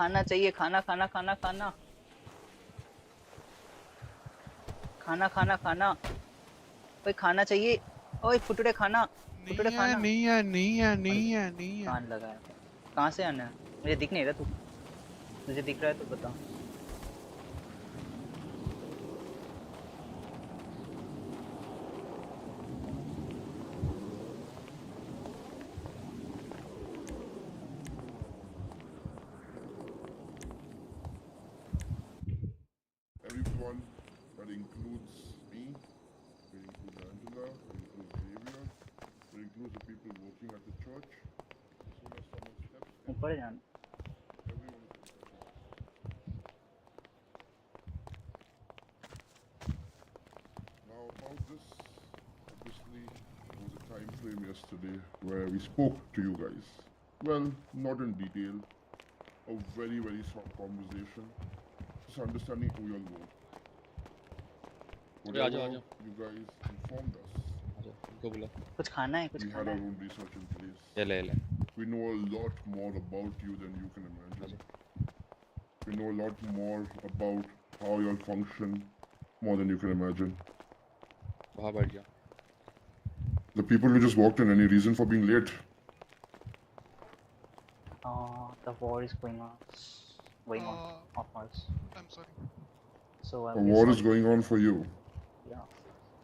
खाना चाहिए, खाना खाना खाना खाना खाना खाना खाना, कोई खाना चाहिए। ओए फुटुरे खाना, नहीं फुटुरे है खाना। नहीं है नहीं है अरे नहीं है नहीं है। कान लगा है। कहाँ से आना है? मुझे दिख नहीं रहा तू, तुझे दिख रहा है तो बता। Everyone, that includes me, it includes Angela, it includes Xavier, it includes the people working at the church. As soon as someone steps in, ऊपर जाना। everyone is protected. Now about this, obviously there was a time frame yesterday where we spoke to you guys. Well, not in detail, a very, very short conversation, just understanding who you all were. Whatever you guys informed us, कुछ खाना है, कुछ we had खाना our है। own research in place. ले We know a lot more about you than you can imagine. We know a lot more about how you all function more than you can imagine. वहाँ बैठ जा। The people who just walked in, any reason for being late? The war is going on of us. I'm sorry. So A war is going on for you. Yeah.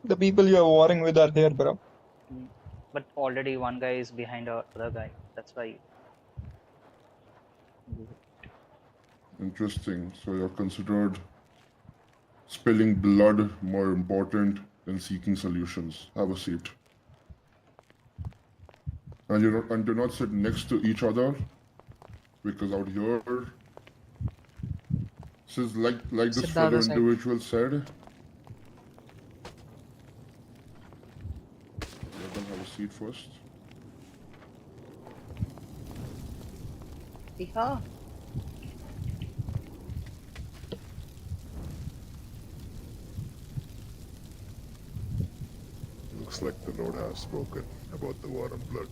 The people you are warring with are there, bro. But already one guy is behind the other guy. That's why. Interesting. So you're considered spilling blood more important than seeking solutions. Have a seat. And do not sit next to each other, because out here, since like this Sit the fellow other side. individual said, let them have a seat first. Yeah. Looks like the Lord has spoken about the war and blood.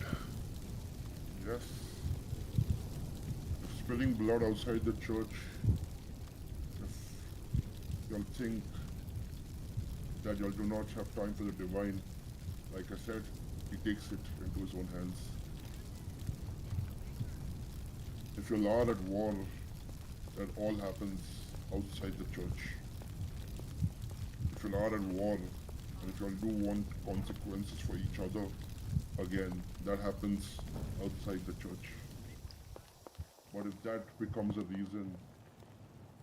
Yes. If spilling blood outside the church, if y'all think that y'all do not have time for the divine, like I said, he takes it into his own hands. If y'all are at war, that all happens outside the church. If y'all are at war, and if y'all do want consequences for each other, again, that happens outside the church. But if that becomes a reason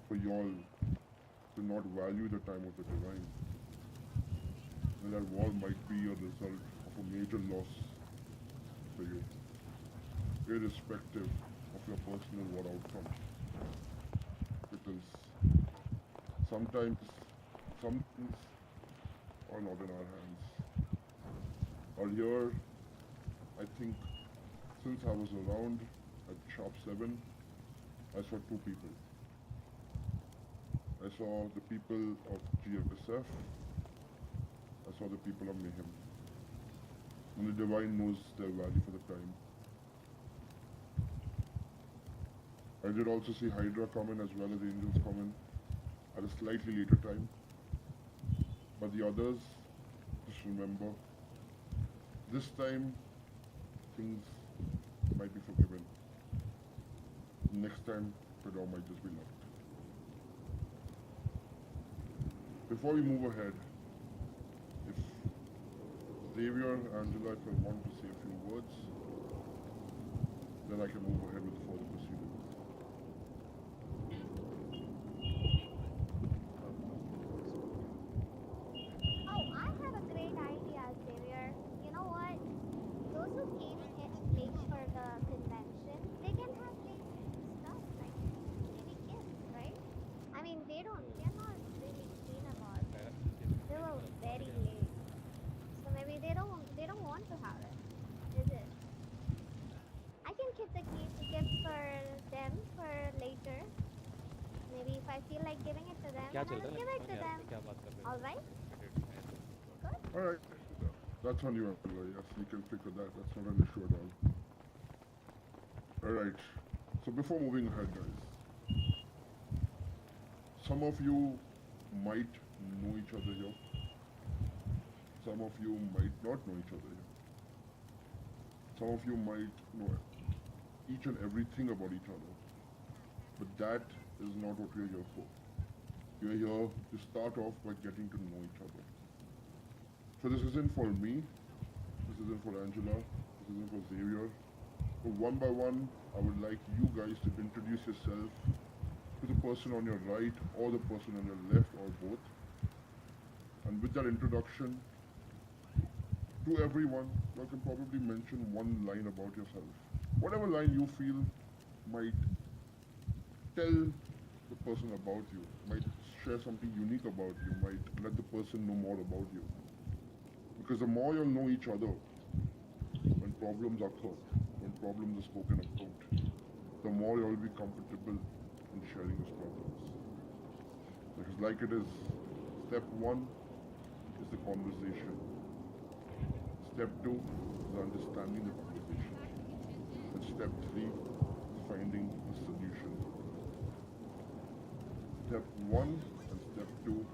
for y'all to not value the time of the divine, then that war might be a result of a major loss for you, irrespective of your personal war outcome. Because sometimes some things are not in our hands. Earlier, I think since I was around at Shop 7, I saw two people. I saw the people of GFSF, I saw the people of Mayhem. And the divine knows their value for the time. I did also see Hydra come in as well as Angels come in at a slightly later time. But the others, just remember, this time things might be forgiven. Next time the door might just be locked. Before we move ahead, if Xavier, Angela, if you want to say a few words, then I can move ahead with the further proceedings. Oh, I have a great idea, Xavier. You know what? Those who came late for the convention, they can have late stuff like maybe gifts, right? I mean, they're not really keen about it. They were very late, so maybe they don't want to have it, is it? I can keep the gifts for them for later. Maybe if I feel like giving it to them, then I will give it to them. All right? Good. All right, that's on you, Angela. Yes, you can figure that. That's not an issue at all. All right. So before moving ahead, guys, some of you might know each other here. Some of you might not know each other here. Some of you might know each and everything about each other. But that is not what we are here for. We are here to start off by getting to know each other. So this isn't for me, this isn't for Angela, this isn't for Xavier. So one by one, I would like you guys to introduce yourself to the person on your right or the person on your left or both. And with that introduction, to everyone, you can probably mention one line about yourself. Whatever line you feel might tell the person about you, might share something unique about you, might let the person know more about you. Because the more you'll know each other, when problems occur, when problems are spoken about, the more you'll be comfortable in sharing those problems. Because like it is, step one is the conversation. Step two is understanding the conversation. And step three is finding a solution. Step one and step two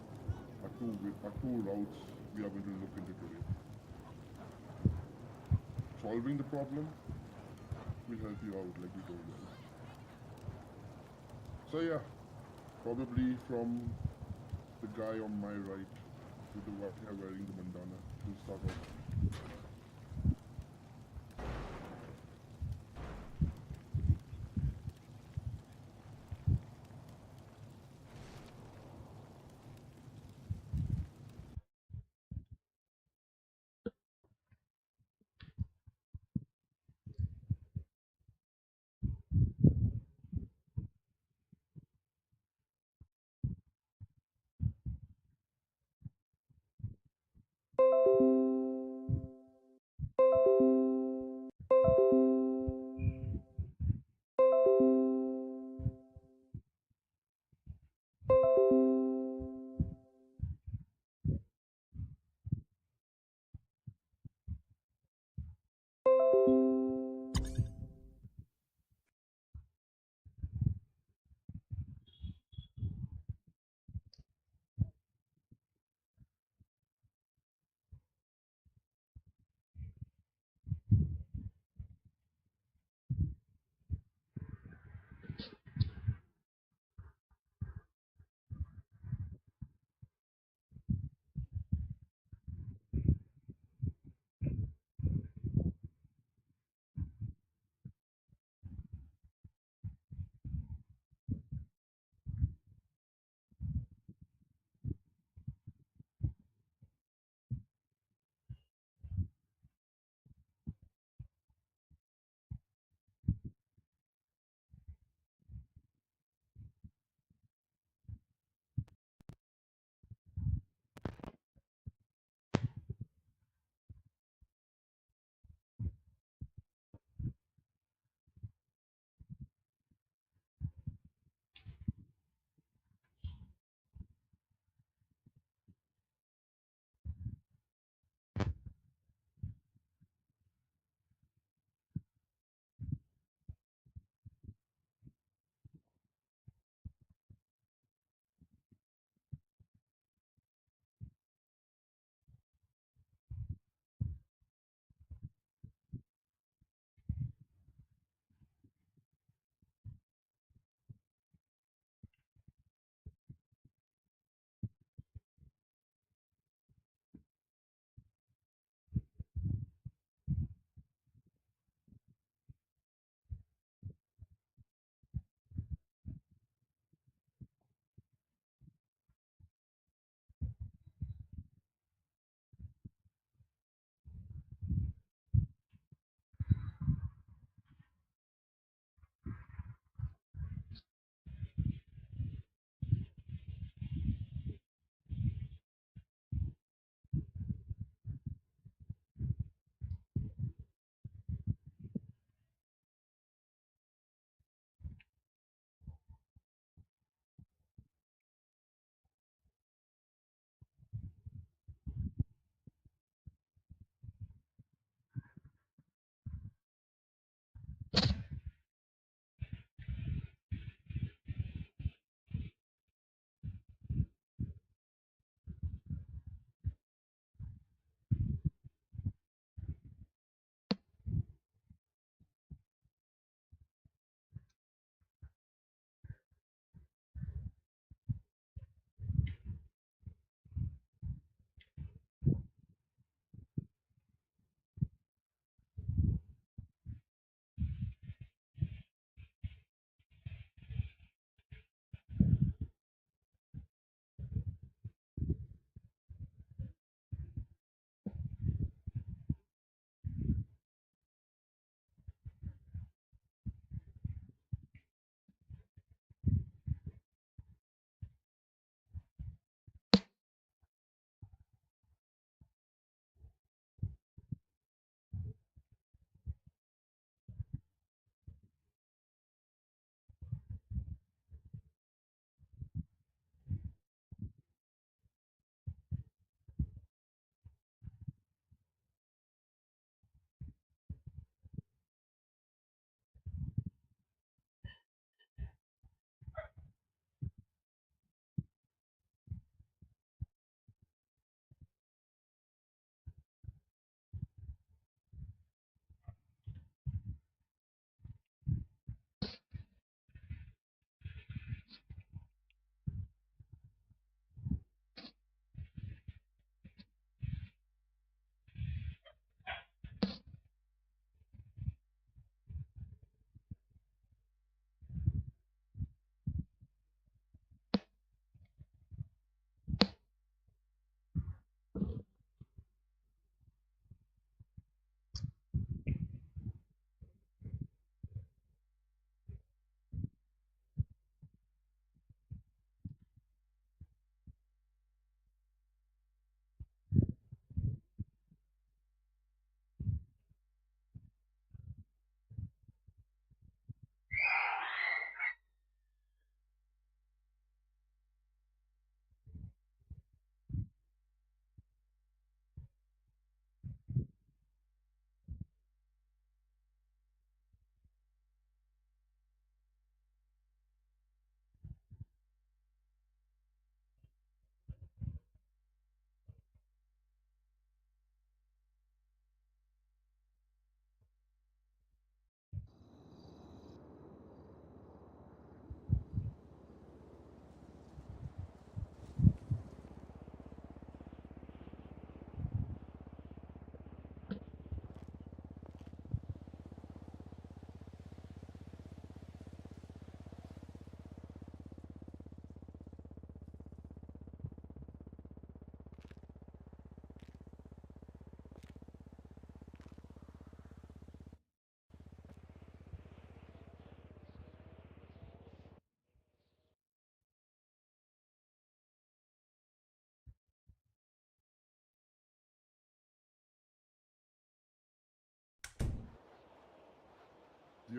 are two routes we are going to look into today. Solving the problem will help you out, like we told you. So yeah, probably from the guy on my right to the white hair wearing the bandana, we'll start off.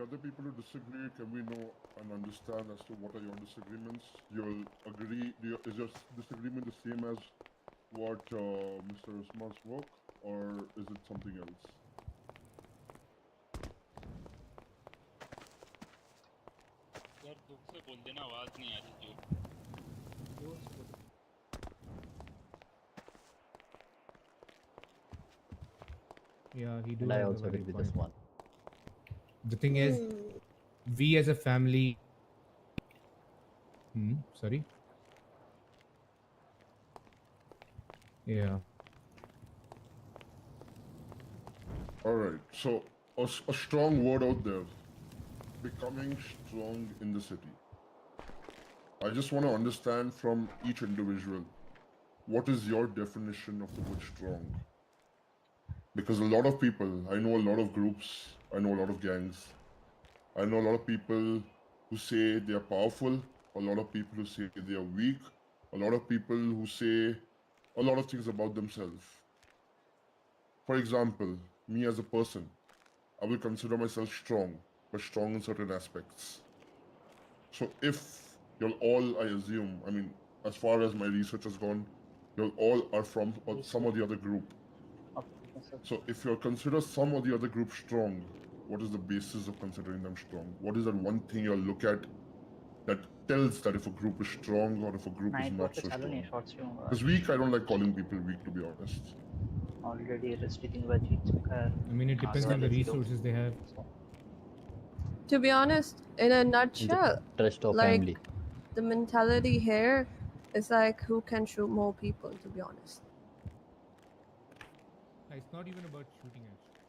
the other people who disagree, can we know and understand as to what are your disagreements? You'll agree, is your disagreement the same as what Mr. Usman spoke, or is it something else? यार दुख से बोल देना आवाज नहीं आ रही जो Yeah, he do And I has a also valid agree with point. this one. The thing is, we as a family. Sorry. Yeah. All right. So a strong word out there. Becoming strong in the city. I just want to understand from each individual, what is your definition of the word strong? Because a lot of people, I know a lot of groups, I know a lot of gangs, I know a lot of people who say they are powerful, a lot of people who say they are weak, a lot of people who say a lot of things about themselves. For example, me as a person, I will consider myself strong, but strong in certain aspects. So if you're all, I assume, I mean, as far as my research has gone, you're all are from some of the other group. So if you're considered some of the other group strong, what is the basis of considering them strong? What is that one thing you'll look at that tells that if a group is strong or if a group is not so strong? Because weak, I don't like calling people weak, to be honest. Already restricting by cheats. I mean, it depends on the resources they have. To be honest, in a nutshell, Trust of like family. the mentality here is like who can shoot more people, to be honest. It's not even about shooting actually.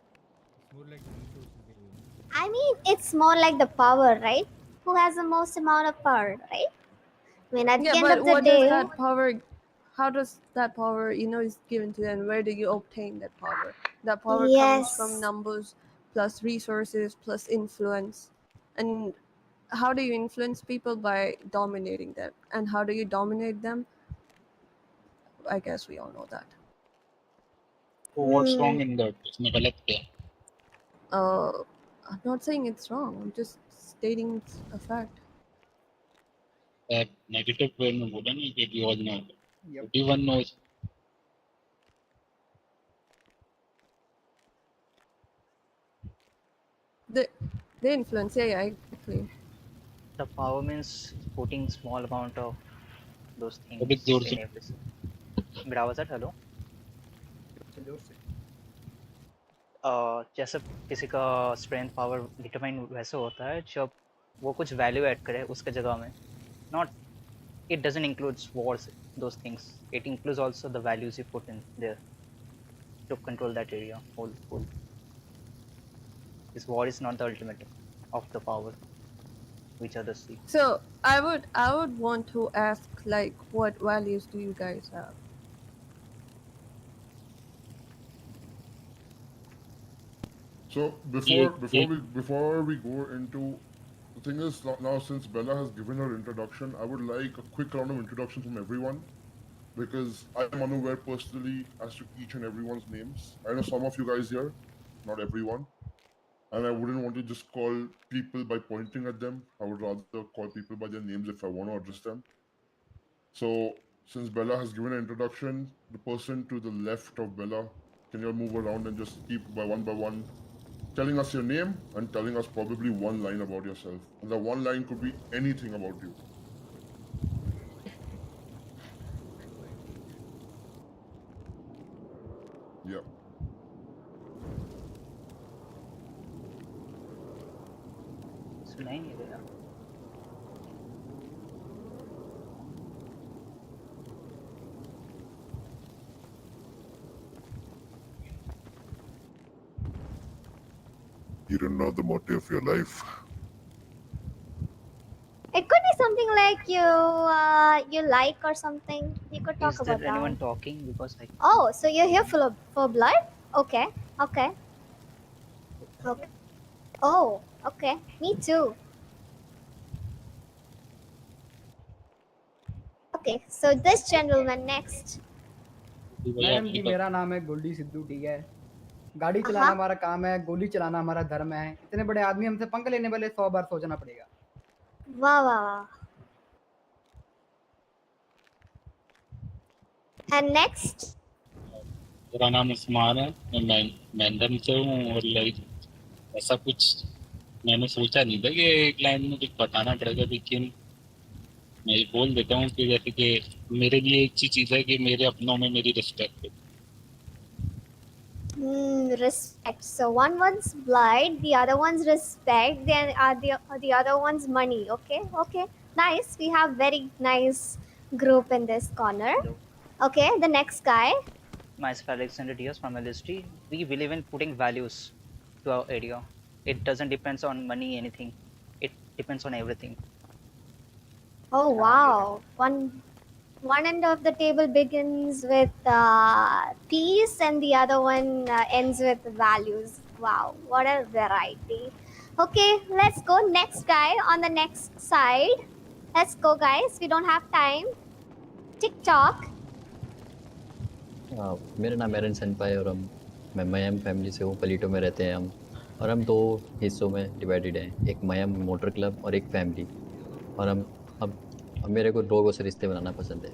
It's more like the resources they have. I mean, it's more like the power, right? Who has the most amount of power, right? I mean, at Yeah, the end but of the what does day, that power? How does that power, is given to you, and where do you obtain that power? That power comes from yes. numbers, plus resources, plus influence, and how do you influence people? By dominating them. And how do you dominate them? I guess we all know that. तो what's wrong in that इसमें गलत क्या I'm not saying it's wrong. I'm just stating it's a fact. है negative way में बोला नहीं कि we all know everyone knows The influence, yeah, exactly. The power means putting small amount of those things अभी जोर से in everything. Bravo, hello. जैसे किसी का स्ट्रेंथ पावर डिटरमाइन वैसे होता है जब वो कुछ वैल्यू ऐड करे उसके जगह में not it doesn't include wars, those things. It includes also the values you put in there to control that area whole. This war is not the ultimate of the power which others see. So I would want to ask, like, what values do you guys have? So before we go into, the thing is now since Bella has given her introduction, I would like a quick round of introduction from everyone, because I'm unaware personally as to each and everyone's names. I know some of you guys here, not everyone, and I wouldn't want to just call people by pointing at them. I would rather call people by their names if I want to address them. So since Bella has given an introduction, the person to the left of Bella, can you move around and just keep by one telling us your name and telling us probably one line about yourself. And the one line could be anything about you. Yeah. सुनाई नहीं देगा. You don't know the motive of your life. It could be something like you like or something. You could talk Is about there anyone that. talking? Because I Oh, so you're here for blood? Okay. Okay. Oh, okay. Me too. Okay, so this gentleman next. Madam ji मेरा नाम है गोल्डी सिद्धू, ठीक है. गाड़ी चलाना हमारा काम है, गोली चलाना हमारा धर्म है। इतने बड़े आदमी हमसे पंख लेने वाले 100 बार सोचना पड़ेगा। वाह वाह वाह। And next? मेरा नाम उस्मान है, मैं मैंडन से हूँ और लाइक ऐसा कुछ मैंने सोचा नहीं था कि एक लाइन में कुछ बताना पड़ेगा, लेकिन मैं ये बोल देता हूँ कि जैसे कि मेरे लिए एक चीज़ है कि मेरे अपनों में मेरी रिस्पेक्ट है। Respect. So one one's blood, the other one's respect, then the other one's money. Okay, okay, nice. We have very nice group in this corner. Hello. Okay, the next guy. Myself Alexandar Diaz from LSD. We believe in putting values to our area. It doesn't depend on money, anything. It depends on everything. Oh wow, one end of the table begins with peace and the other one ends with values. Wow, what a variety. Okay, let's go. Next guy on the next side. Let's go, guys. We don't have time. TikTok. मेरा नाम एरन सेनपाई और मैं मयम family से हूँ। पलीटो में रहते हैं हम, और हम 2 हिस्सों में डिवाइडेड हैं, एक मयम मोटर क्लब और एक फैमिली। और अब मेरे को लोगों से रिश्ते बनाना पसंद है।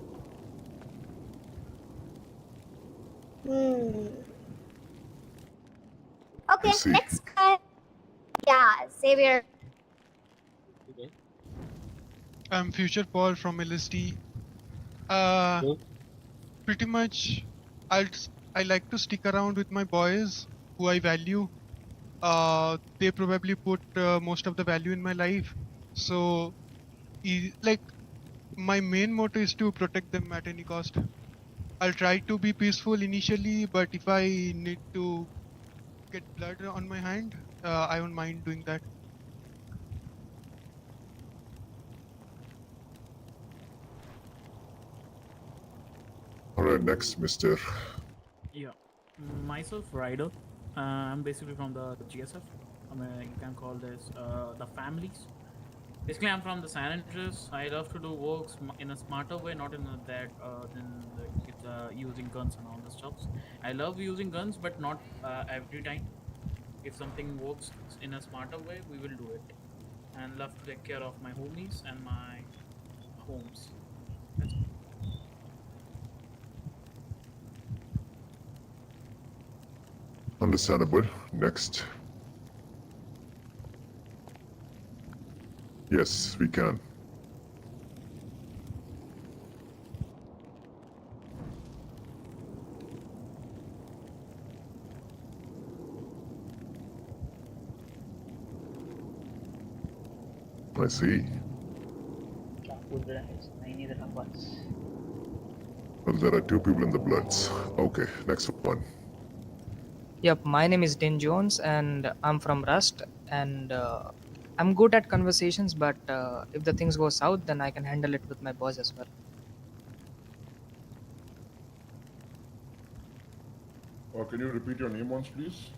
Okay, next guy. Yeah, Xavier. I'm Future Paul from LSD. Pretty much, I like to stick around with my boys who I value. They probably put most of the value in my life. So, like, my main motto is to protect them at any cost. I'll try to be peaceful initially, but if I need to get blood on my hand, I won't mind doing that. Alright, next, Mr. Yeah, myself, Ryder. I'm basically from the GSF. I mean, you can call this the families. Basically, I'm from the San Andreas. I love to do works in a smarter way, not in a that using guns and all the stuff. I love using guns, but not every time. If something works in a smarter way, we will do it. And love to take care of my homies and my homes. That's it. Understandable. Next. Yes, we can. I see. Well, there are 2 people in the Bloods. Okay, next one. Yep, my name is Din Jones and I'm from Rust, and I'm good at conversations, but if the things go south, then I can handle it with my boss as well. Can you repeat your name once, please?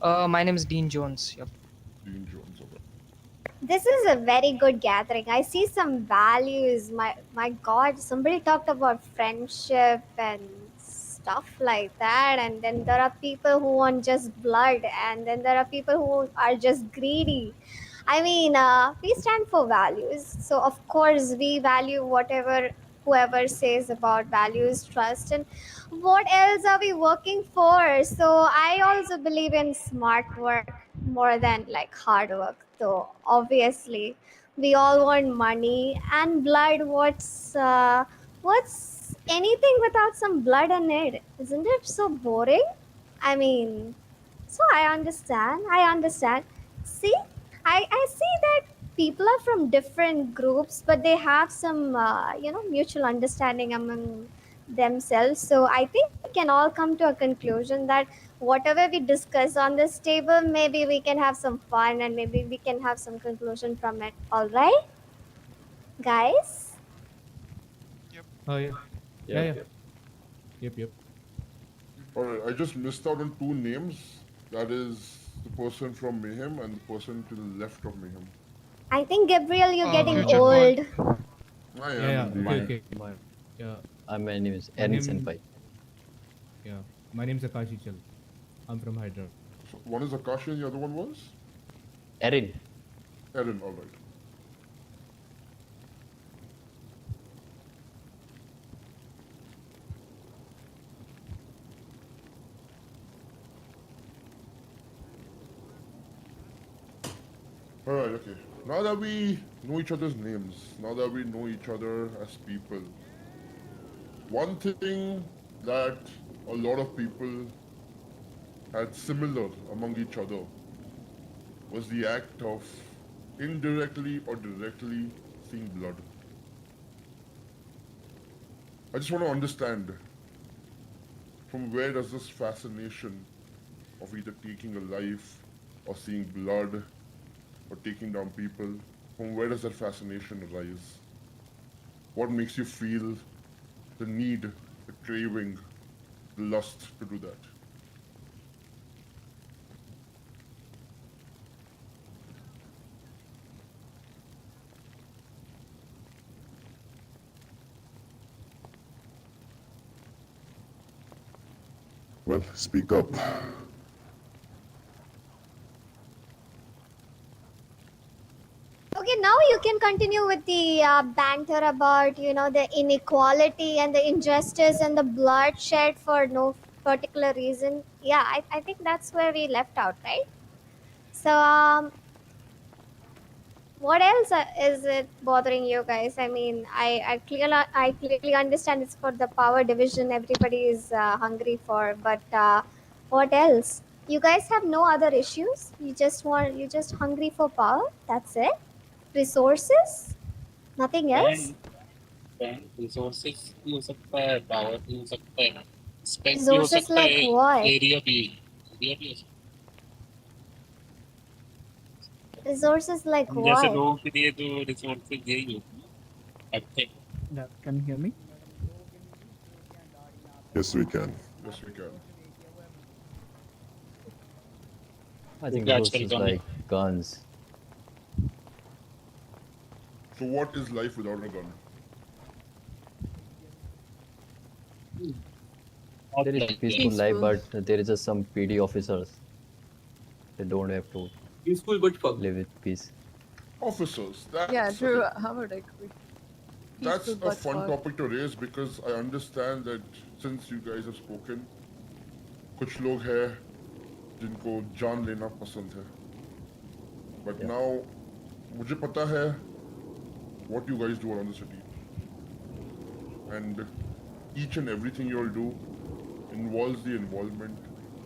My name is Dean Jones. Yep. Dean Jones. Okay. This is a very good gathering. I see some values. My God, somebody talked about friendship and stuff like that, and then there are people who want just blood, and then there are people who are just greedy. I mean, we stand for values, so of course we value whatever whoever says about values, trust, and what else are we working for. So I also believe in smart work more than like hard work. So obviously we all want money and blood. What's anything without some blood in it? Isn't it so boring? I mean, so I understand. See, I see that people are from different groups, but they have some mutual understanding among themselves. So I think we can all come to a conclusion that whatever we discuss on this table, maybe we can have some fun and maybe we can have some conclusion from it. All right, guys. Oh yeah. Yep. Yep. Alright, I just missed out on 2 names. That is the person from Mayhem and the person to the left of Mayhem. I think Gabriel, you're getting Future old. I am. Yeah. indeed. Okay. Yeah. My name is Erin name- Senpai. Yeah. My name's Akashi Chal. I'm from Hyderabad. So one is Akashi and the other one was? Erin. Erin, alright. Alright, okay. Now that we know each other's names, now that we know each other as people, one thing that a lot of people had similar among each other was the act of indirectly or directly seeing blood. I just want to understand, from where does this fascination of either taking a life or seeing blood or taking down people, from where does that fascination arise? What makes you feel the need, the craving, the lust to do that? Well, speak up. Okay, now you can continue with the banter about, you know, the inequality and the injustice and the bloodshed for no particular reason. Yeah, I think that's where we left out, right? So, what else is it bothering you guys? I mean, I clearly understand it's for the power division everybody is hungry for, but what else? You guys have no other issues? You just hungry for power? That's it? Resources? Nothing else? Resources भी हो सकता है, power भी हो सकता है, spec भी हो Resources सकता like है, what? एरिया भी हो सकता Resources like है। जैसे what? लोगों के लिए तो रिसोर्सेज यही होती है, अच्छे। Yeah, can you hear me? Yes, we can. Yes, we can. I think क्या those आजकल is का like guns. So what is life without a gun? There is peaceful life, but there is just some PD officers. They don't have to peaceful but fuck. live with peace. Officers. That's Yeah, true. okay. How would I agree? That's Peaceful a but fun fuck. topic to raise because I understand that since you guys have spoken, कुछ लोग हैं जिनको जान लेना पसंद है. But now मुझे पता है what you guys do around the city, and each and everything you all do involves the involvement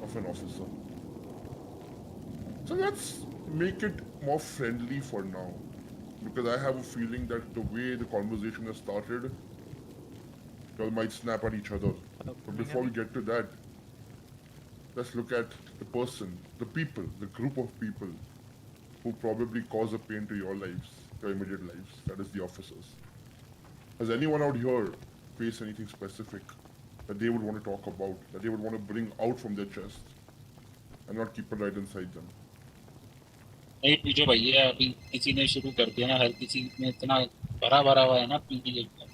of an officer. So let's make it more friendly for now, because I have a feeling that the way the conversation has started, y'all might snap at each other. But before we get to that, let's look at the person, the people, the group of people who probably cause a pain to your lives, your immediate lives. That is the officers. Has anyone out here faced anything specific that they would want to talk about, that they would want to bring out from their chest and not keep it right inside them? नहीं पूछो भैया, अभी किसी ने शुरू कर दिया ना, हर किसी में इतना भरा भरा हुआ है ना पीडी का।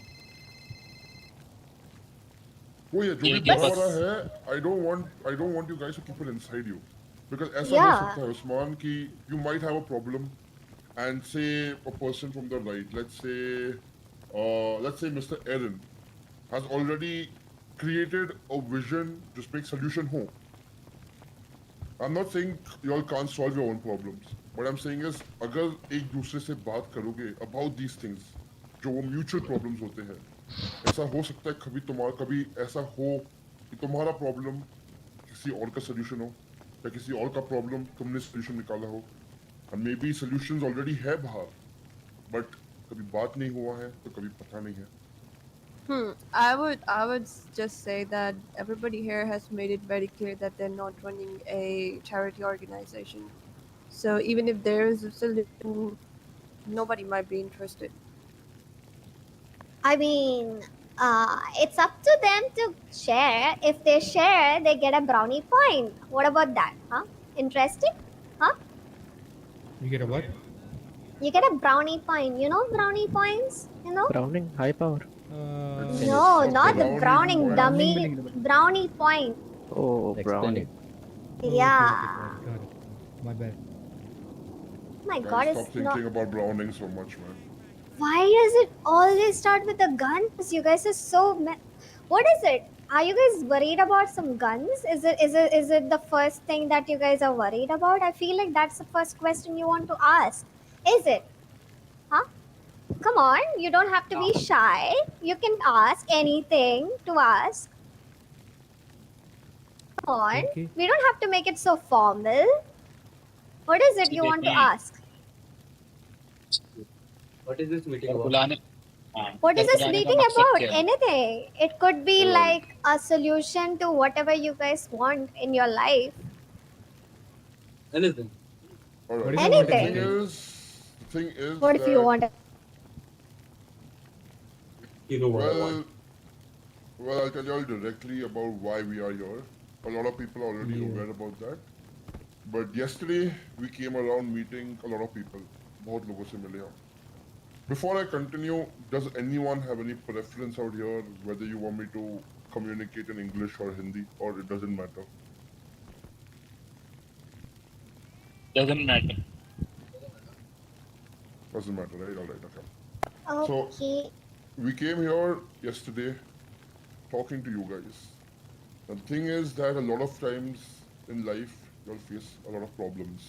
वो ये जो भी भरा भरा है, I don't want you guys to keep it inside you, because ऐसा हो सकता है उस्मान कि you might have a problem, and say a person from the right, let's say Mr. Aaron has already created a vision just make solution हो. I'm not saying you all can't solve your own problems. What I'm saying is, अगर एक दूसरे से बात करोगे about these things, जो वो mutual problems होते हैं, ऐसा हो सकता है कभी ऐसा हो कि तुम्हारा problem किसी और का solution हो, या किसी और का problem तुमने solution निकाला हो, and maybe solutions already है बाहर, but कभी बात नहीं हुआ है तो कभी पता नहीं है. I would just say that everybody here has made it very clear that they're not running a charity organization. So even if there is a solution, nobody might be interested. I mean, it's up to them to share. If they share, they get a brownie point. What about that? Huh? Interesting? Huh? You get a what? You get a brownie point. You know brownie points? You know? Browning, high power. No, not the browning dummy. Brownie point. Oh, Explain brownie. it. Okay, Yeah. okay, got it. My bad. My Guys, God, stop it's not. thinking about Browning so much, man. Why does it always start with a gun? You guys are so. What is it? Are you guys worried about some guns? Is it the first thing that you guys are worried about? I feel like that's the first question you want to ask. Is it? Huh? Come on, you don't have to be shy. You can ask anything to ask. Come on. Okay. We don't have to make it so formal. What is it ji you want to देखें ask? What is this meeting घर about? बुलाने हाँ What is घर this बुलाने का meeting मकसद about? क्या है Anything. It could be Alright. like a solution to whatever you guys want in your life. Anything. Alright. What if I want a The Anything. nickname? thing is What if you that, want? You know what I want. well, I'll tell you all directly about why we are here. A lot of people are already Yeah. aware about that. But yesterday, we came around meeting a lot of people. बहुत लोगों से मिले हम. Before I continue, does anyone have any preference out here, whether you want me to communicate in English or Hindi, or it doesn't matter? doesn't matter Doesn't matter, right? Alright, okay. Okay. So, we came here yesterday talking to you guys. The thing is that a lot of times in life, you'll face a lot of problems.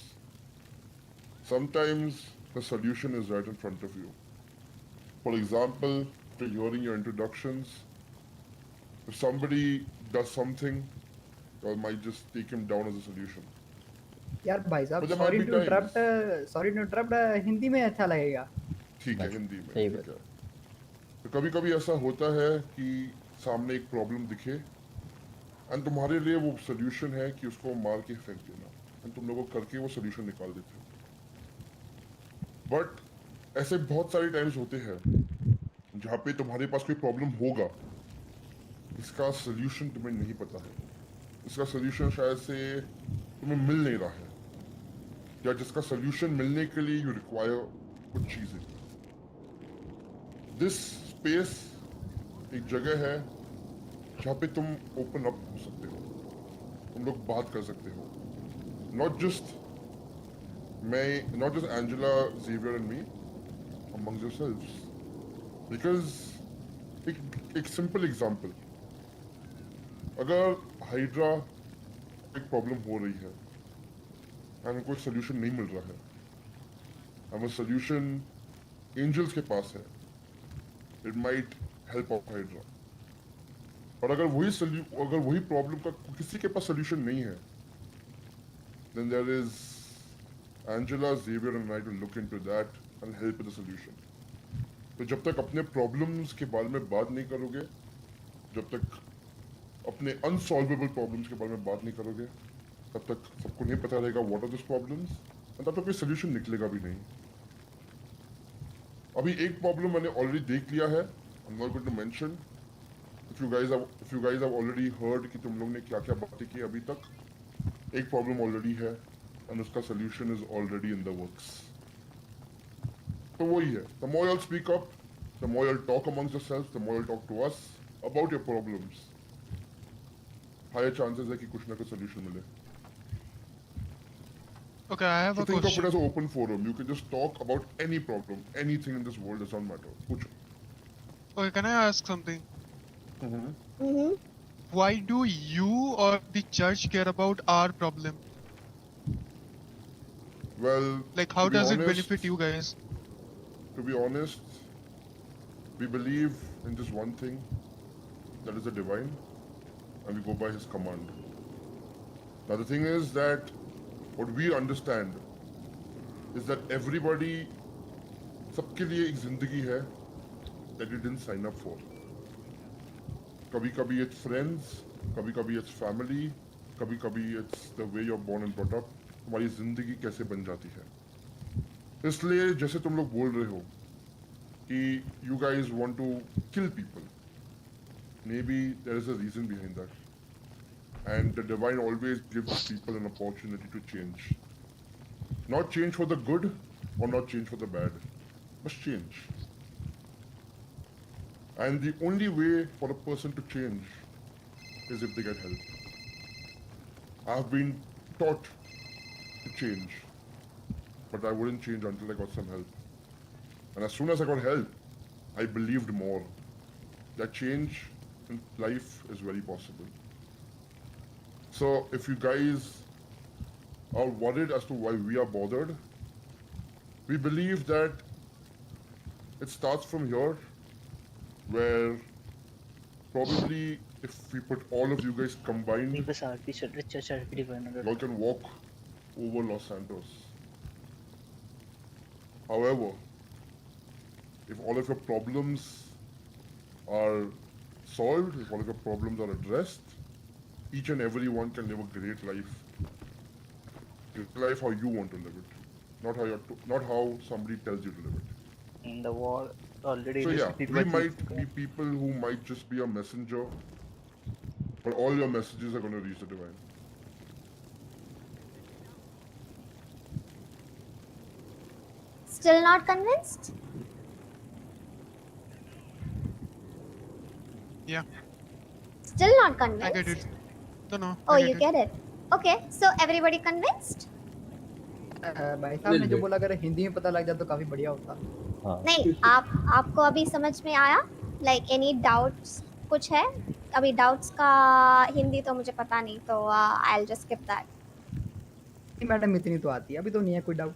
Sometimes the solution is right in front of you. For example, after hearing your introductions, if somebody does something, you might just take him down as a solution. यार भाई साहब But there might sorry be two times. Interrupt Hindi में अच्छा लगेगा. ठीक है, हिंदी में सही ठीक है. तो कभी कभी ऐसा होता है कि सामने एक प्रॉब्लम दिखे एंड तुम्हारे लिए वो सोल्यूशन है कि उसको मार के फेंक देना एंड तुम लोगों करके वो सोल्यूशन निकाल देते हो. बट ऐसे बहुत सारे टाइम्स होते हैं जहाँ पे तुम्हारे पास कोई प्रॉब्लम होगा, इसका सोल्यूशन तुम्हें नहीं पता है, इसका सोल्यूशन शायद से तुम्हें मिल नहीं रहा है, या जिसका सोल्यूशन मिलने के लिए यू रिक्वायर कुछ चीजें. दिस स्पेस एक जगह है जहाँ पे तुम ओपन अप हो सकते हो, तुम लोग बात कर सकते हो. Not just Angela, Xavier and me, amongst yourselves. Because एक सिंपल एग्जांपल, अगर हाइड्रा एक प्रॉब्लम हो रही है एंड कोई सोल्यूशन नहीं मिल रहा है, हमें सोल्यूशन एंजल्स के पास है, it might help out hydra. और अगर वही प्रॉब्लम का किसी के पास सोल्यूशन नहीं है, then there is Angela, Xavier and I will look into that and help with the solution. तो जब तक अपने प्रॉब्लम्स के बारे में बात नहीं करोगे, जब तक अपने अनसॉल्वेबल प्रॉब्लम्स के बारे में बात नहीं करोगे, तब तक सबको नहीं पता रहेगा व्हाट आर दिस प्रॉब्लम्स, तब तक कोई सोल्यूशन निकलेगा भी नहीं. अभी एक प्रॉब्लम मैंने ऑलरेडी देख लिया है, I am not going to mention. If you guys have already heard कि तुम लोग ने क्या क्या बातें की अभी तक, एक प्रॉब्लम ऑलरेडी है एंड उसका solution is already in the works. तो वही है, the more you'll speak up, the more you'll talk amongst yourselves, the more you'll talk to us about your problems, higher chances है कि कुछ ना कुछ solution मिले. Okay, I have So a think question. of it as an open forum. You can just talk about any problem, anything in this world, does not matter. पूछो. Okay, can I ask something? Mm-hmm. Why do you or the church care about our problem? Well, Like, how to be does it honest, benefit you guys? To be honest, we believe in just one thing, that is the divine, and we go by his command. Now the thing is that what we understand is that everybody, सबके लिए एक जिंदगी है that you didn't sign up for. कभी कभी it's friends, कभी कभी it's family, कभी कभी it's the way you're born and brought up. तुम्हारी जिंदगी कैसे बन जाती है. इसलिए जैसे तुम लोग बोल रहे हो कि you guys want to kill people, maybe there is a reason behind that, and the divine always gives people an opportunity to change. Not change for the good or not change for the bad, but change. And the only way for a person to change is if they get help. I've been taught to change, but I wouldn't change until I got some help. And as soon as I got help, I believed more that change in life is very possible. So if you guys are worried as to why we are bothered, we believe that it starts from here, where probably if we put all of you guys combined, y'all can walk over Los Santos. However, if all of your problems are solved, if all of your problems are addressed, each and every one can live a great life. A life how you want to live it, not how somebody tells you to live it. In the war, already. So yeah, we might be people who might just be a messenger, but all your messages are going to reach the divine. Still not convinced? Yeah. Still not convinced? I get it. No. Oh, you get it. Okay, so everybody convinced? भाई साहब ने जो बोला अगर हिंदी में पता लग जाए तो काफी बढ़िया होता। नहीं, आपको अभी समझ में आया? Like any doubts कुछ है? अभी doubts का हिंदी तो मुझे पता नहीं, तो I'll just skip that. Madam इतनी तो आती है, अभी तो नहीं है कोई डाउट।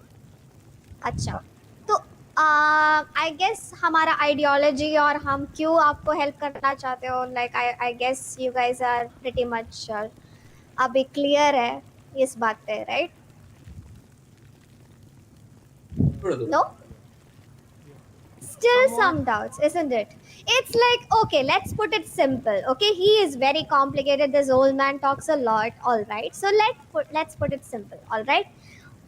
अच्छा, तो I guess हमारा ideology और हम क्यों आपको help करना चाहते हो, like I guess you guys are pretty much अभी clear है इस बात पे, right? No? Still some doubts, isn't it? It's like, okay, let's put it simple. Okay, he is very complicated. This old man talks a lot. All right, so let's put it simple. All right,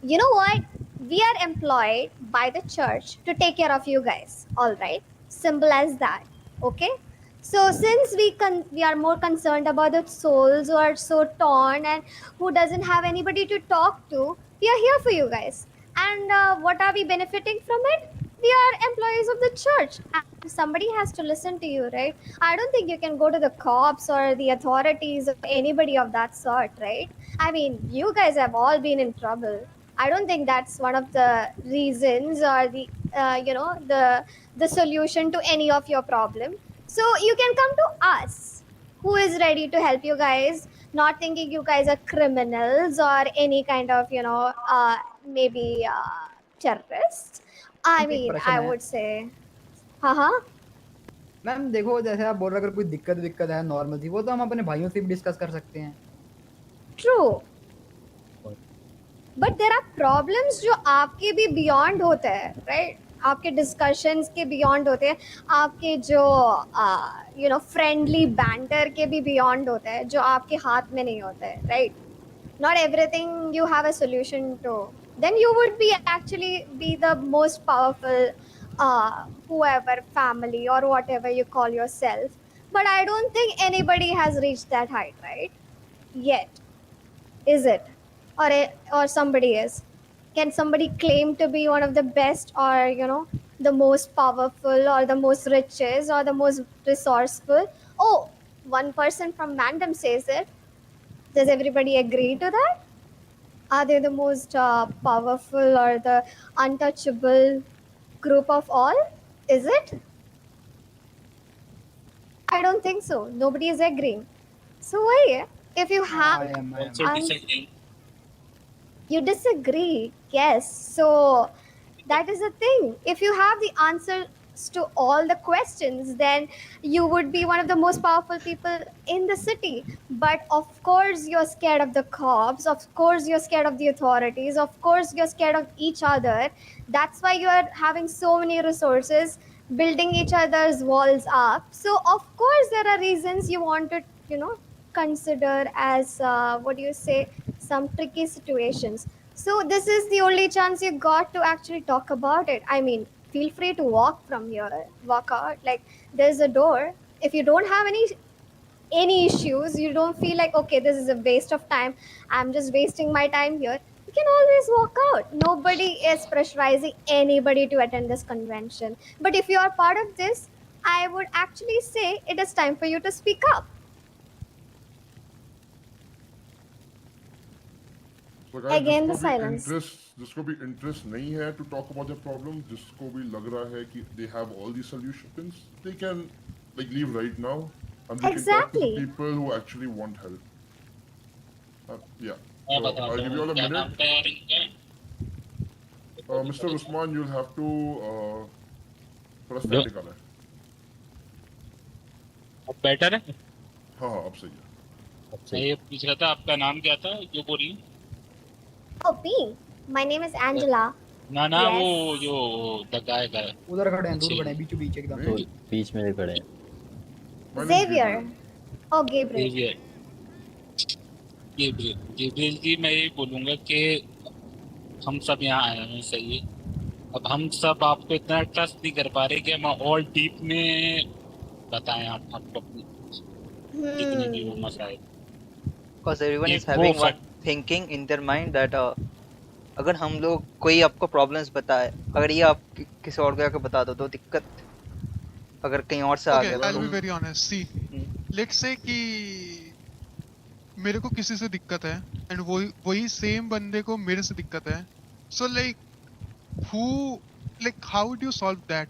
you know what? We are employed by the church to take care of you guys. All right, simple as that. Okay. So since we are more concerned about the souls who are so torn and who doesn't have anybody to talk to, we are here for you guys. And what are we benefiting from it? We are employees of the church, and somebody has to listen to you, right? I don't think you can go to the cops or the authorities or anybody of that sort, right? I mean, you guys have all been in trouble. I don't think that's one of the reasons or the the solution to any of your problem. So you can come to us, who is ready to help you guys, not thinking you guys are criminals or any kind of maybe terrorists. I mean, I would say, ma'am देखो, जैसे आप बोल रहे, अगर कोई दिक्कत है normal थी, वो तो हम अपने भाइयों से भी डिस्कस कर सकते हैं। True. But there are problems जो आपके भी beyond होते हैं, right? आपके discussions के beyond होते हैं, आपके जो friendly banter के भी beyond होते हैं, जो आपके हाथ में नहीं होते हैं, right? Not everything you have a solution to. Then you would be the most powerful whoever family or whatever you call yourself. But I don't think anybody has reached that height, right? Yet. Is it? Or somebody is? Can somebody claim to be one of the best or the most powerful or the most richest or the most resourceful? Oh, one person from Mandem says it. Does everybody agree to that? Are they the most powerful or the untouchable group of all? Is it? I don't think so. Nobody is agreeing. So why? If you have... You disagree, yes. So that is the thing. If you have the answers to all the questions, then you would be one of the most powerful people in the city. But of course you're scared of the cops, of course you're scared of the authorities, of course you're scared of each other. That's why you are having so many resources, building each other's walls up. So of course there are reasons you want to consider as some tricky situations. So this is the only chance you got to actually talk about it. I mean, feel free to walk from here, walk out, like there's a door. If you don't have any issues, you don't feel like, okay, this is a waste of time, I'm just wasting my time here, you can always walk out. Nobody is pressurizing anybody to attend this convention. But if you are part of this, I would actually say it is time for you to speak up. तो guys, Again the जिसको भी silence. Interest नहीं है to talk about their problem, जिसको भी लग रहा है कि they have all the solutions, they can like leave right now and they can talk to the Exactly. people who actually want help. Yeah. मैं So बताता I'll give you हूँ all a क्या नाम minute. था यार इनका। Mr. Usman, you'll have to थोड़ा जो स्टैटिक आना है। अब बेटर है। हाँ हाँ अब सही है। मैं ये पूछ रहा था आपका नाम क्या था जो बोल रही हैं? Oh, me. My name is Angela. ना ना Yes. वो जो दगाए का उधर खड़े हैं, दूर खड़े हैं, बीचों बीच एकदम। तो बीच में खड़े हैं। Xavier. Oh, Gabriel. Xavier Gabriel ji, मैं यही बोलूँगा कि हम सब यहाँ आए हैं, सही है। अब हम सब आपको इतना ट्रस्ट नहीं कर पा रहे कि हम और डीप में बताएं आपको अपनी जितनी भी वो मसाइल। Because everyone ये is वो having one fact thinking in their mind that अगर हम लोग कोई आपको प्रॉब्लम्स बताए, अगर ये आप किसी और को जाकर बता दो तो दिक्कत अगर कहीं और से आ Okay, गया I'll तो be very honest. See, let's say कि मेरे को किसी से दिक्कत है एंड वही सेम बंदे को मेरे से दिक्कत है, so like who, like how would you solve that?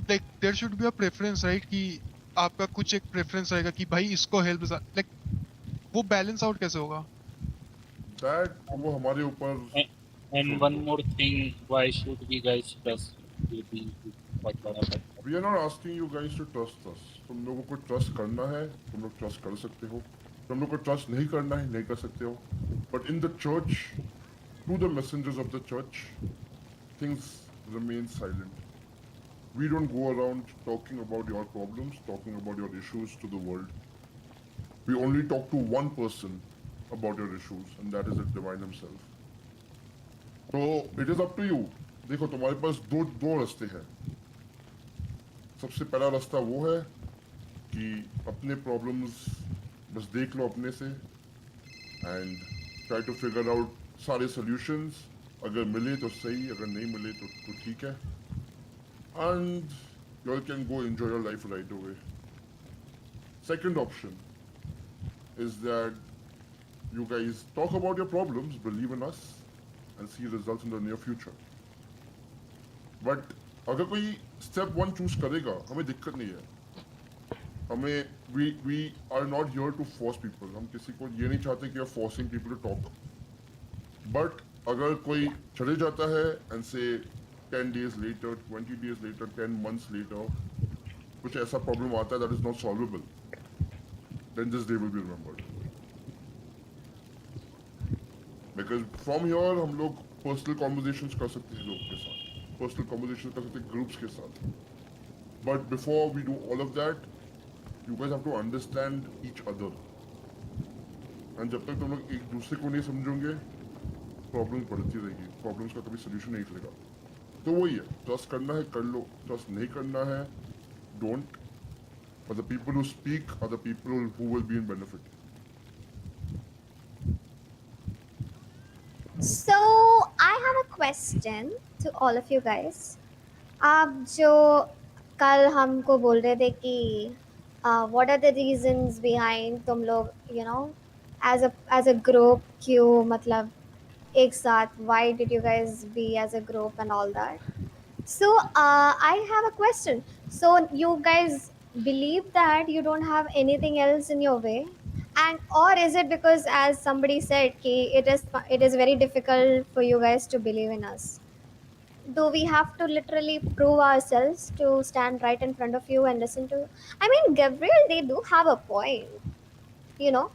Like there should be a preference, right? कि आपका कुछ एक प्रेफरेंस रहेगा कि भाई इसको हेल्प, like वो बैलेंस आउट कैसे होगा? That वो हमारे ऊपर। And one more thing, why should we guys trust बहुत बड़ा बात। We are not asking you guys to trust us. तुम लोगों को ट्रस्ट करना है, तुम लोग ट्रस्ट कर सकते हो। तुम लोग को ट्रस्ट नहीं करना है, नहीं कर सकते हो। But in the church, to the messengers of the church, things remain silent. We don't go around talking about your problems, talking about your issues to the world. We only talk to one person about your issues, and that is the divine himself. So it is up to you. देखो तुम्हारे पास दो रास्ते हैं। सबसे पहला रास्ता वो है कि अपने प्रॉब्लम्स बस देख लो अपने से and try to figure out सारे सॉल्यूशंस। अगर मिले तो सही, अगर नहीं मिले तो ठीक है, and you all can go enjoy your life right away. Second option is that you guys talk about your problems, believe in us, and see results in the near future. But अगर कोई step 1 choose करेगा, हमें दिक्कत नहीं है। हमें we are not here to force people. हम किसी को ये नहीं चाहते कि we are forcing people to talk. But अगर कोई चले जाता है and say 10 days later, 20 days later, 10 months later, कुछ ऐसा problem आता है that is not solvable, then this day will be remembered. Because from here हम लोग personal conversations कर सकते हैं लोगों के साथ, personal conversations कर सकते हैं groups के साथ. But before we do all of that, you guys have to understand each other. And जब तक तुम लोग एक दूसरे को नहीं समझोगे, प्रॉब्लम्स बढ़ती रहेगी, प्रॉब्लम्स का कभी सोल्यूशन नहीं निकलेगा। तो वही है, ट्रस्ट करना है कर लो, ट्रस्ट नहीं करना है don't. But the people who speak are the people who will be in benefit. So I have a question to all of you guys. आप जो कल हमको बोल रहे थे कि what are the reasons behind तुम लोग you know as a group क्यों मतलब एक साथ, why did you guys be as a group and all that? So I have a question. So you guys believe that you don't have anything else in your way, and or is it because as somebody said ki it is very difficult for you guys to believe in us? Do we have to literally prove ourselves to stand right in front of you and listen to you? I mean, Gabriel, they do have a point, you know.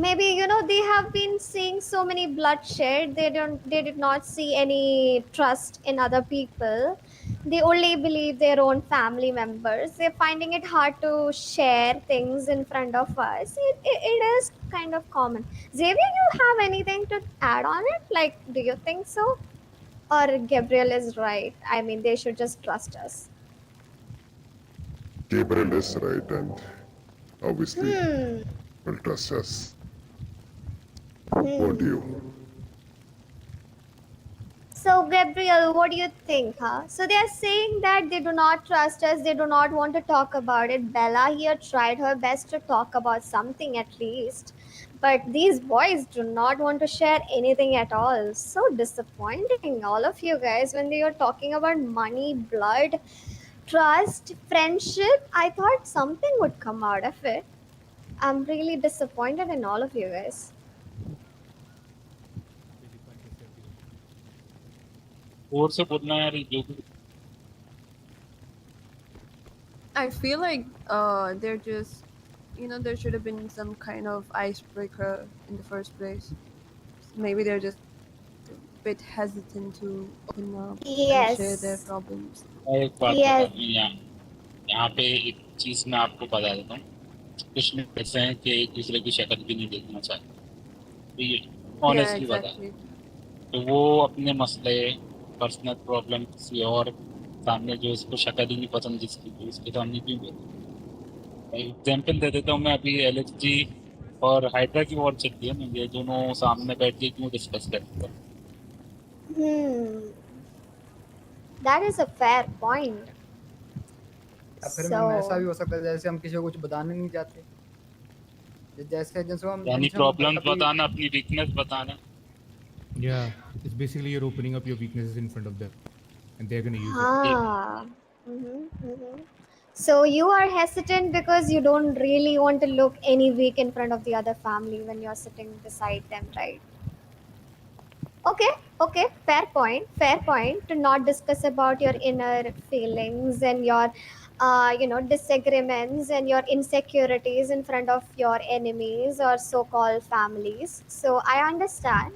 Maybe they have been seeing so many bloodshed, they did not see any trust in other people. They only believe their own family members. They're finding it hard to share things in front of us. It is kind of common. Xavier, you have anything to add on it? Like, do you think so, or Gabriel is right? I mean, they should just trust us. Gabriel is right, and obviously will trust us. What do you? So, Gabriel, what do you think, huh? So, they are saying that they do not trust us, they do not want to talk about it. Bella here tried her best to talk about something at least. But these boys do not want to share anything at all. So disappointing, all of you guys, when they are talking about money, blood, trust, friendship. I thought something would come out of it. I'm really disappointed in all of you guys. और से बोलना यार जो भी I feel like they're just, you know, there should have been some kind of icebreaker in the first place. Maybe they're just a bit hesitant to open up and share their Yes. problems. एक बात Yes. बता यहाँ पे एक चीज मैं आपको बता देता हूँ कुछ लोग ऐसे हैं कि एक दूसरे की शक्ल भी नहीं देखना चाहते तो ये ऑनेस्टली बता exactly. तो वो अपने मसले पर्सनल प्रॉब्लम किसी और सामने जो इसको शक्ल ही नहीं पसंद जिसकी तो उसके सामने क्यों बोलते एग्जाम्पल दे देता हूँ मैं अभी LHG और हाइड्रा की वॉर चलती है ना ये दोनों सामने बैठ के क्यों डिस्कस करते हैं That is a fair point. या फिर मैम ऐसा भी हो सकता है जैसे हम किसी को कुछ बताना नहीं चाहते जैसे जिनको हम यानी प्रॉब्लम्स बताना अपनी वीकनेस बताना Yeah, it's basically you're opening up your weaknesses in front of them, and they're gonna use it. So you are hesitant because you don't really want to look any weak in front of the other family when you're sitting beside them, right? Okay, fair point to not discuss about your inner feelings and your disagreements and your insecurities in front of your enemies or so-called families. So I understand.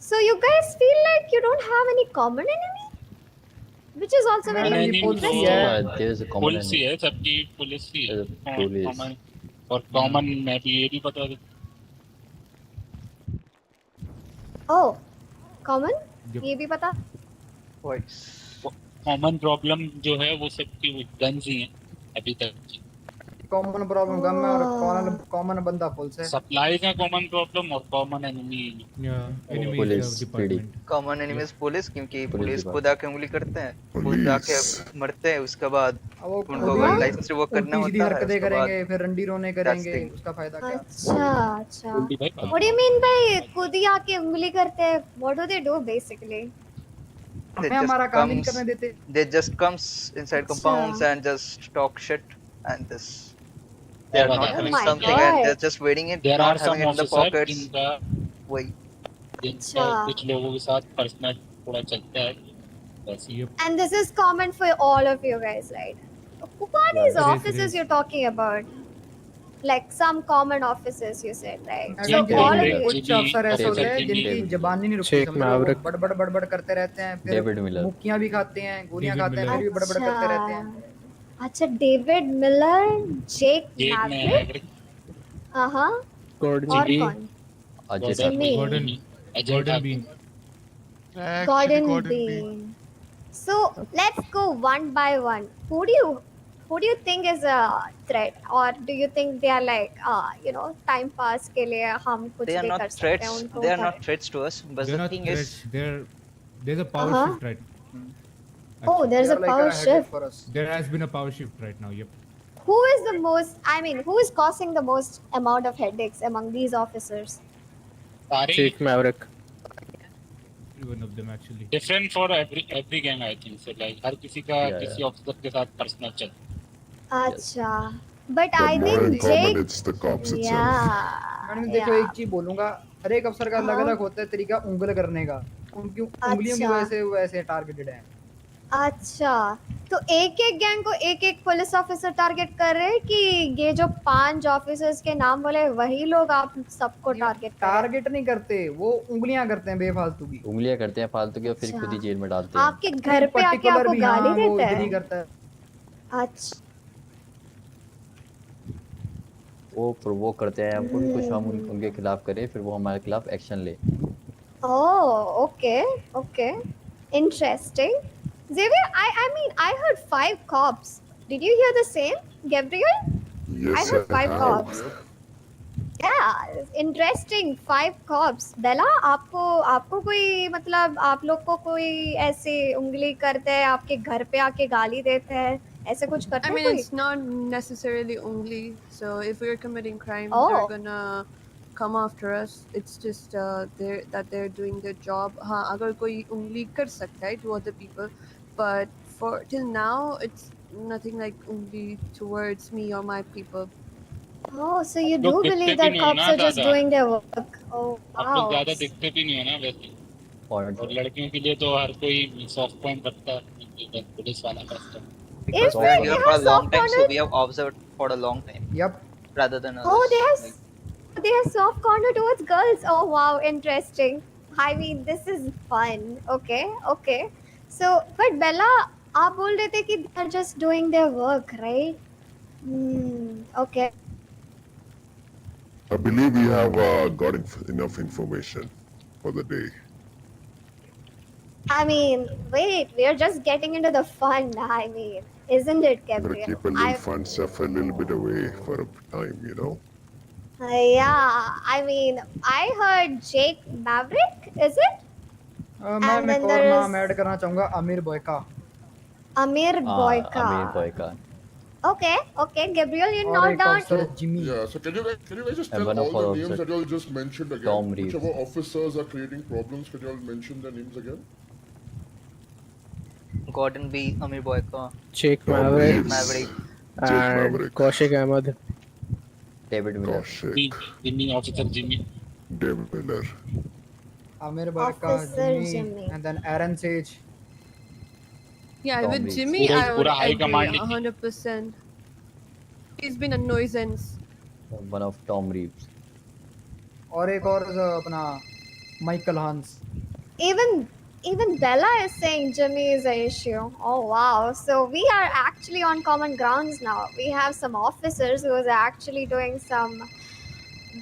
So you guys feel like you don't have any common enemy, which is also very interesting. There's a common police ही है सबकी police ही है Police. Common और common मैं भी ये भी बता दूं Oh, common? ये भी पता? कॉमन प्रॉब्लम जो है वो सबकी गन्स ही हैं अभी तक कॉमन प्रॉब्लम गम है और कॉमन बंदा पुलिस है सप्लाई का कॉमन प्रॉब्लम और common enemy common enemies police क्योंकि पुलिस खुद आके उंगली करते हैं खुद आके मरते हैं उसके बाद उनको लाइसेंस रिवोक करना होता है हरकतें करेंगे फिर रंडी रोने करेंगे उसका फायदा क्या अच्छा What do you mean by खुद ही आके उंगली करते हैं? What do they do basically? They just comes inside compounds and just talk shit and this they are not having something and they're just waiting it there not are some having it in the officers pockets wait कुछ लोगों के साथ personal थोड़ा चलता है And this is common for all of you guys, right? Who are these officers you're talking about? Like some common officers you said, right? So all of you. कुछ अफसर ऐसे होते हैं जिनकी जबान नहीं रुकती समझो बड़बड़ करते रहते हैं फिर मुक्कियां भी खाते हैं गोलियां खाते हैं फिर भी बड़बड़ करते रहते हैं अच्छा डेविड मिलर जेक मैवरिक और कौन Gordon Bean. So let's go one by one. Who do you think is a threat, or do you think they are like time pass के लिए हम कुछ they are भी not कर सकते threats हैं उनको they are not threats to us but the thing is there's a power shift right Oh, there's a power shift. There has been a power shift right now. Yep. Who is the most? I mean, who is causing the most amount of headaches among these officers? Chief Maverick. One of them actually. Different for every gang I think so like हर किसी का किसी officer के साथ personal चल अच्छा but I think Jake it's the cops itself. Madam देखो एक चीज बोलूंगा हर एक अफसर का अलग-अलग होता है तरीका उंगल करने का उनकी उंगलियों की वजह से वो ऐसे टारगेटेड है अच्छा तो एक एक गैंग को एक एक पुलिस ऑफिसर टारगेट कर रहे हैं कि ये जो 5 ऑफिसर्स के नाम बोले वही लोग आप सबको टारगेट नहीं करते वो उंगलियां करते हैं बेफालतू की उंगलियां करते हैं फालतू की और फिर खुद ही जेल में डालते हैं आपके घर पे आके आपको गाली देते हैं अच्छा वो प्रोवोक करते हैं हमको कुछ हम उनके खिलाफ करें फिर वो हमारे खिलाफ एक्शन ले Oh, okay. Interesting. Xavier, I mean, I heard 5 cops. Did you hear the same, Gabriel? Yes, I heard 5 cops. Yeah, interesting. 5 cops. बेला आपको कोई मतलब आप लोग को कोई ऐसे उंगली करते हैं आपके घर पे आके गाली देते हैं ऐसे कुछ करते I हैं mean, कोई? it's not necessarily only. So if we're committing crime, Oh. they're gonna come after us. It's just they're doing their job. हाँ, अगर कोई उंगली कर सकता है to other people, but for till now, it's nothing like उंगली towards me or my people. Oh, so you लोग do दिखते believe भी that नहीं हो cops ना are just दादा, doing their work? Oh, आप लोग wow. ज्यादा दिखते भी नहीं हो ना वैसे, और लड़कियों के लिए तो हर कोई सॉफ्ट पॉइंट रखता है पुलिस वाला custom. Because we are here for a long time, so we have observed for a long time. Yep. Rather than others. Oh, they have soft corner towards girls. Oh, wow, interesting. I mean, this is fun. Okay. So, but Bella, आप बोल रहे थे कि they are just doing their work, right? Okay. I believe we have got enough information for the day. I mean, wait, we are just getting into the fun. I mean, isn't it, I'm gonna Gabriel? keep a little fun stuff a little bit away for a time, you know? Yeah, I mean, I heard Jake Maverick, is it? मैं And एक then और there नाम is add करना चाहूंगा, Aamir Boyka. Amir Amir Boyka. Boyka. Okay, Gabriel, you और note एक down. officer Jimmy। Yeah, so can you guys just And tell one of all the our names officer, that you all just mentioned again? Tom Reeves. Whichever officers are creating problems, can you all mention their names again? Gordon B, Amir Boyka, Jake Tom Maverick Reeves, Maverick, Jake and Maverick, Kaushik Ahmed. David Miller. Jimmy, officer Jimmy. David Miller. Aamir Boyka, Officer Jimmy. and then Aaron Sage। Yeah, Tom with Reeves. Jimmy, I would पूरा high agree command 100%. He's been a nuisance. One of Tom Reeves. और एक और अपना Michael Hans. Even Bella is saying Jimmy is an issue. Oh wow, so we are actually on common grounds now. We have some officers who are actually doing some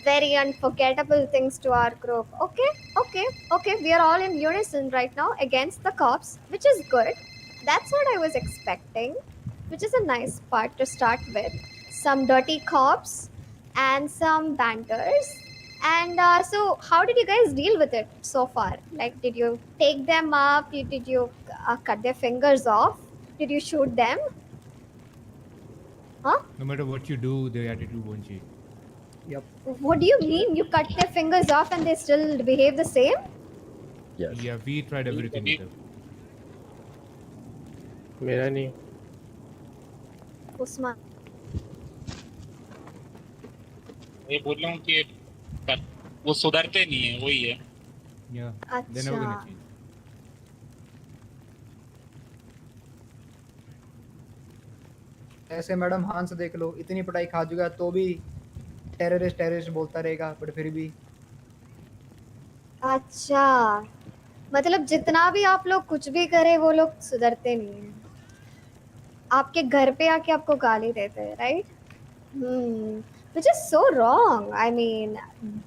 very unforgettable things to our group. Okay, we are all in unison right now against the cops, which is good. That's what I was expecting, which is a nice part to start with. Some dirty cops and some banters. And so how did you guys deal with it so far? Like, did you take them up? Did you cut their fingers off? Did you shoot them? Huh? No matter what you do, their attitude won't change. Yep. What do you mean? You cut their fingers off and they still behave the same? Yes. Yeah, we tried everything with them. मेरा नहीं। Usman. ये बोल रहा हूँ कि वो सुधरते नहीं है, वही है। Yeah, they're never gonna change. ऐसे मैडम हांस देख लो, इतनी पढ़ाई खा चुका है तो भी टेररिस्ट बोलता रहेगा, बट फिर भी। अच्छा, मतलब जितना भी आप लोग कुछ भी करें वो लोग सुधरते नहीं हैं। आपके घर पे आके आपको गाली देते हैं, right? Which is so wrong. I mean,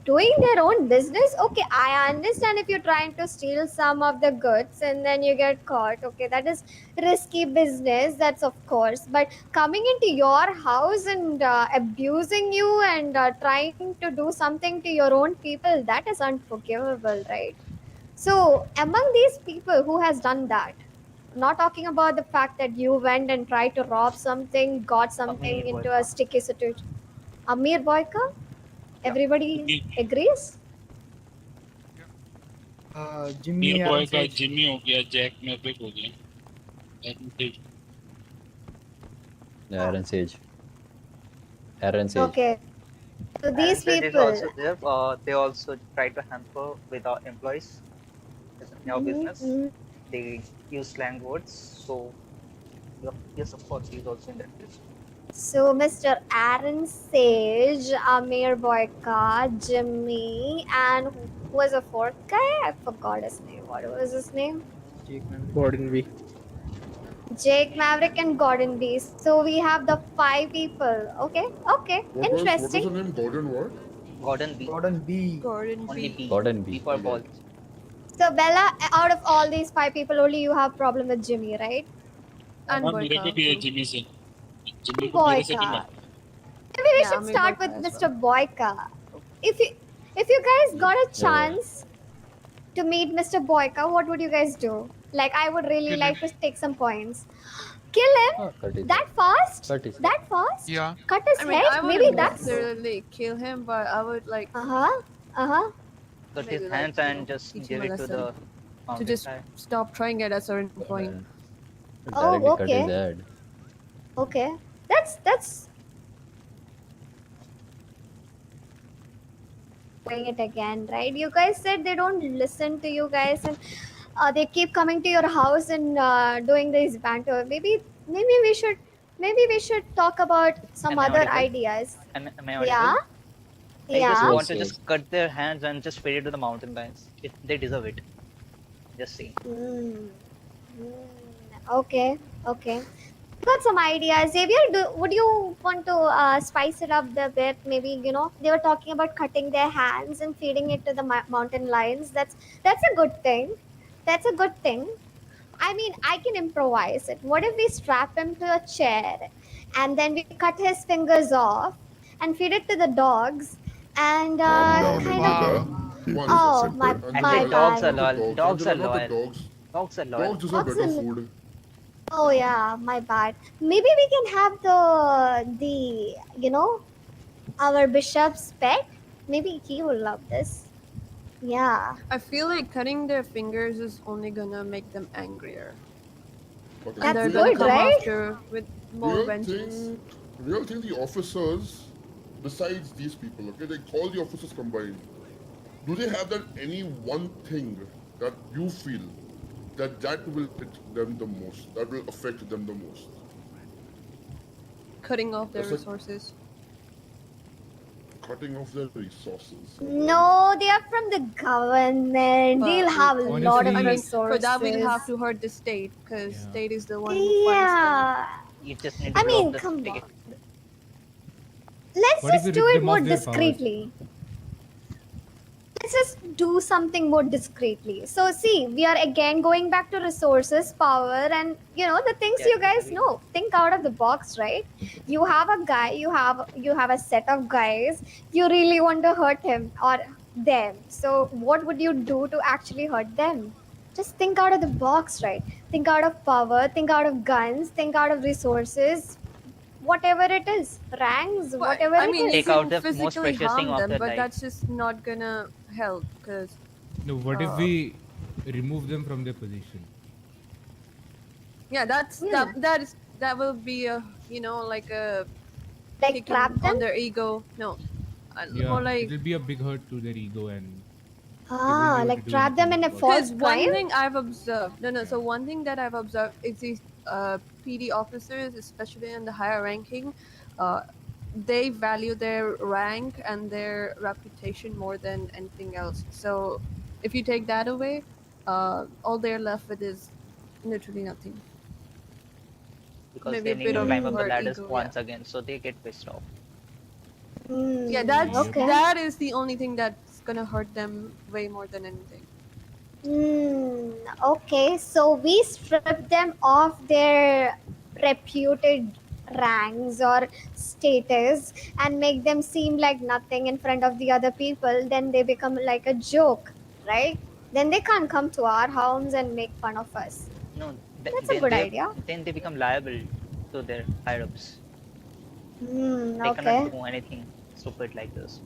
doing their own business. Okay, I understand if you're trying to steal some of the goods and then you get caught. Okay, that is risky business. That's of course. But coming into your house and abusing you and trying to do something to your own people, that is unforgivable, right? So, among these people who has done that, not talking about the fact that you went and tried to rob something, got something Amir into Boyka. a sticky situation. Amir Boyka? Everybody agrees? Jimmy, Amir Eran Boyka, says. Jimmy हो गया, Jack Maverick हो गया, Aaron Sage. Aaron Sage. Okay. So these And it is people. also there. They also try to hamper with our employees in our business. They use slang words. So yes, of course, he's also in that list. So Mr. Aaron Sage, Amir Boyka, Jimmy, and who was a fourth guy? I forgot his name. What was his name? Gordon B. Jake Maverick and Gordon B. So we have the 5 people. Okay. What was Interesting. the name? Gordon what? Gordon B. Gordon B. Only B. Gordon B. B for ball. So Bella, out of all these 5 people, only you have problem with Jimmy, right? And हाँ, मेरे को भी है Boyka. Jimmy से, Jimmy को मेरे से भी Boyka. मत। Maybe we Yeah, should Amir start Boyka with as Mr. Boyka. if you guys got a Yeah. chance to meet Mr. Boyka, what would you guys do? Like, I would really Kill like him. to take some points. Kill him? Cut his That fast? Cut his That fast? Yeah. Cut his I mean, head? I Maybe wouldn't that's. necessarily kill him, but I would like Uh-huh. Cut maybe his like, hands you and know, just teach give him a it to lesson. the To mountain just guy. stop trying it at a certain point. Directly cut his okay. head. Okay. That's doing it again, right? You guys said they don't listen to you guys, and they keep coming to your house and doing this banter. Maybe we should talk about some Am I other audible? ideas. Am I Yeah. audible? I just Yeah. want to just cut their hands and just feed it to the mountain lions. They deserve it. Just see. Okay. Okay. Got some ideas. Xavier, would you want to spice it up a bit? Maybe, you know, they were talking about cutting their hands and feeding it to the mountain lions. That's a good thing. That's a good thing. I mean, I can improvise it. What if we strap him to a chair and then we cut his fingers off and feed it to the dogs and Calm down, kind Angela. of. People Oh, are my simple. Actually, my dogs are bad. loyal. Dogs Angela, are not the loyal. dogs. Dogs are loyal. Dogs deserve Dogs better are- food. Oh yeah, my bad. Maybe we can have the you know, our bishop's pet. Maybe he will love this. Yeah. I feel like cutting their fingers is only gonna make them angrier. Okay, And they're That's gonna good, come right? after with more vengeance. Real thing, the officers, besides these people, okay, they call the officers combined. Do they have that any one thing that you feel that will hit them the most, that will affect them the most? Cutting off their That's like- resources. Cutting off their resources. No, they are from the government. They'll have a lot of I mean, resources. for that we'll have to hurt the state because state is the one who funds Yeah. You just need to I blow mean, up the come ticket. on. Let's What if just we do rip it them more of their powers? discreetly. Let's just do something more discreetly. So see, we are again going back to resources, power, and you know the things you guys know. Think out of the box, right? You have a guy, you have a set of guys. You really want to hurt him or them. So what would you do to actually hurt them? Just think out of the box, right? Think out of power, think out of guns, think out of resources, whatever it is, ranks, whatever I it mean, is. you Take out can the most physically precious thing harm of them, their but life. that's just not gonna help because. No, what if we remove them from their position? Yeah, that will be a like a like kick trap on them. their ego. No, Yeah, more like it'll be a big hurt to their ego and Like trap them in a false because crime. one thing I've observed. No. So one thing that I've observed is these PD officers, especially in the higher ranking, they value their rank and their reputation more than anything else. So if you take that away, all they're left with is literally nothing. Because Maybe they a need bit to of climb up the hurt ladders ego, once again, so they get pissed off. Yeah, that's okay. that is the only thing that's gonna hurt them way more than anything. Okay, so we strip them of their reputed ranks or status and make them seem like nothing in front of the other people, then they become like a joke, right? Then they can't come to our homes and make fun of us. No, That's a good idea. Then they become liable to their higher ups. They Okay. cannot do anything stupid like this.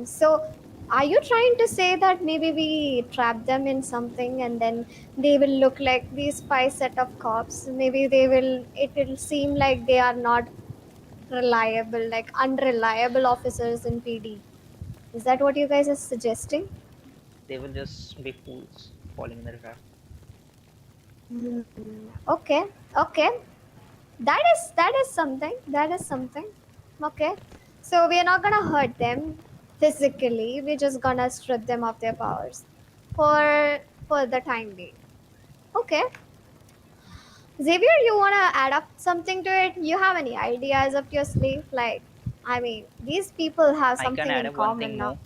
So, are you trying to say that maybe we trap them in something and then they will look like these spy set of cops? Maybe it will seem like they are not reliable, like unreliable officers in PD. Is that what you guys are suggesting? They will just be fools falling in the trap. Okay, okay. That is something. That is something. Okay. So we are not gonna hurt them physically. We're just gonna strip them of their powers for the time being. Okay. Xavier, you wanna add up something to it? You have any ideas up your sleeve? Like, I mean, these people have I something can add in up one common thing now. more.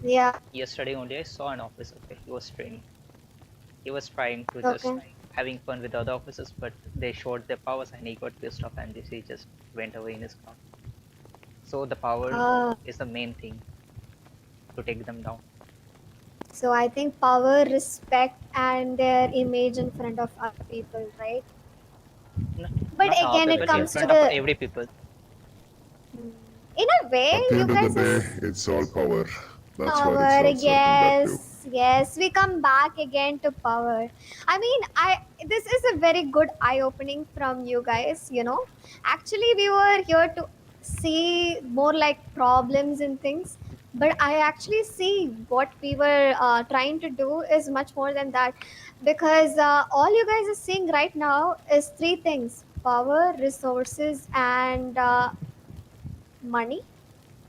Yeah. Yesterday only I saw an officer. Okay, he was training. He was trying to just Okay. having fun with other officers, but they showed their powers and he got pissed off and he just went away in his car. So the power Ah, is the main thing to take them down. so I think power, respect, and their image in front of other people, right? But Not our again, it people, in comes to front of the. every people. In a way, At the you end of the guys day, is it's all power. That's what it's power. all circling back to. Yes, we come back again to power. I mean, this is a very good eye opening from you guys. Actually, we were here to see more like problems and things, but I actually see what we were trying to do is much more than that, because all you guys are seeing right now is three things: power, resources, and money.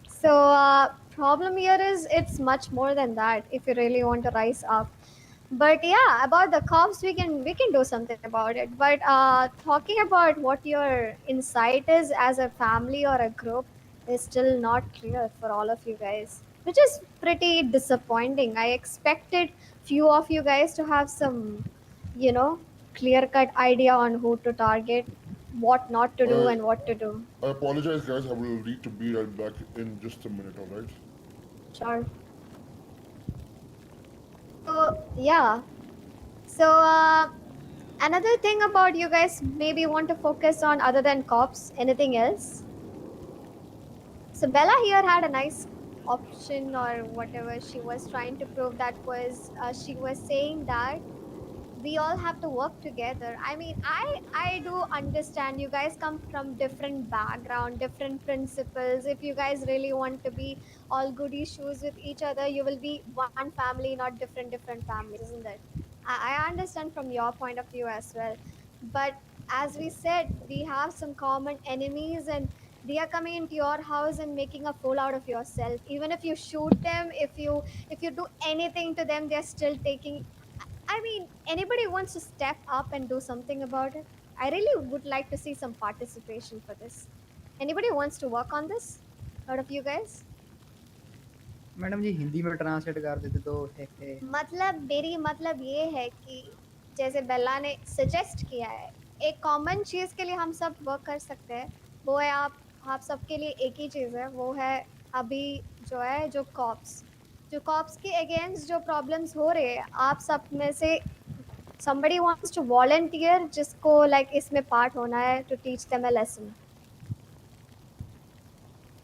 So problem here is it's much more than that if you really want to rise up. But yeah, about the cops, we can do something about it. But talking about what your insight is as a family or a group is still not clear for all of you guys, which is pretty disappointing. I expected few of you guys to have some, clear cut idea on who to target, what not to do, and what to do. I apologize, guys. I will need to be right back in just a minute, alright? Sure. So yeah. So another thing about you guys maybe want to focus on other than cops, anything else? So Bella here had a nice option or whatever she was trying to prove, that was she was saying that we all have to work together. I mean, I do understand you guys come from different background, different principles. If you guys really want to be all goody shoes with each other, you will be one family, not different families, isn't it? I understand from your point of view as well, but as we said, we have some common enemies, and they are coming into your house and making a fool out of yourself. Even if you shoot them, if you do anything to them, they're still taking. I mean, anybody wants to step up and do something about it? I really would like to see some participation for this. Anybody wants to work on this out of you guys? Madam ji Hindi में translate कर देते तो हे मतलब ये है कि जैसे बेला ने सजेस्ट किया है, एक कॉमन चीज के लिए हम सब वर्क कर सकते हैं। वो है आप सबके लिए एक ही चीज है, वो है अभी जो कॉप्स के अगेंस्ट जो प्रॉब्लम्स हो रहे हैं, आप सब में से somebody wants to volunteer जिसको like इसमें part होना है to teach them a lesson.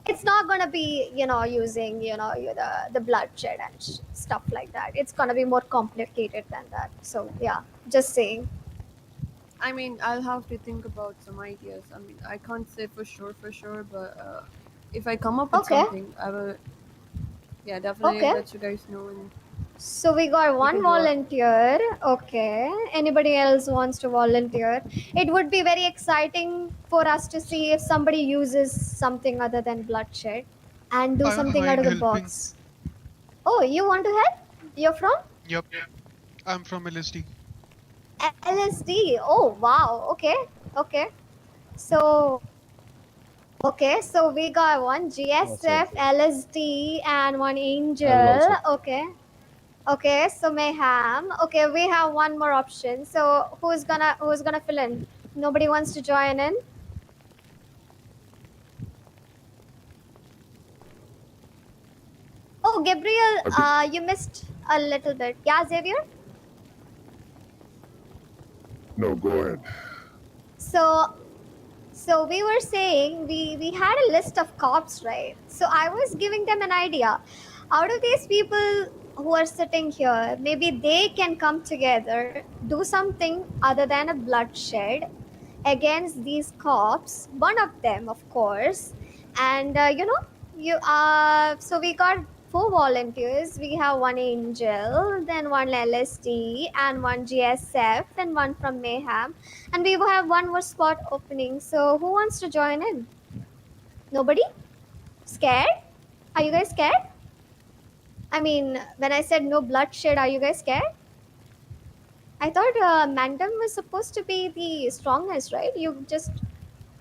It's not gonna be using the bloodshed and stuff like that. It's gonna be more complicated than that. So yeah, just saying. I mean, I'll have to think about some ideas. I mean, I can't say for sure, but if I come up with Okay. something, I will. Yeah, definitely Okay. let you guys know. And So we got one can do it. volunteer. Okay. Anybody else wants to volunteer? It would be very exciting for us to see if somebody uses something other than bloodshed and do I something out mind of the helping. box. Oh, you want to help? You're from? Yep. I'm from LSD. LSD. Oh, wow. Okay. So we got one GSF, LSD, and one Angel. Okay. So Mayhem. Okay, we have one more option. So who's gonna fill in? Nobody wants to join in. Oh, Gabriel, you missed a little bit. Yeah, Xavier. No, go ahead. So we were saying we had a list of cops, right? So I was giving them an idea. Out of these people who are sitting here, maybe they can come together, do something other than a bloodshed against these cops. One of them, of course, and so we got 4 volunteers. We have one Angel, then one LSD, and one GSF, and one from Mayhem, and we will have one more spot opening. So who wants to join in? Nobody? Scared? Are you guys scared? I mean, when I said no bloodshed, are you guys scared? I thought Mandam was supposed to be the strongest, right? You just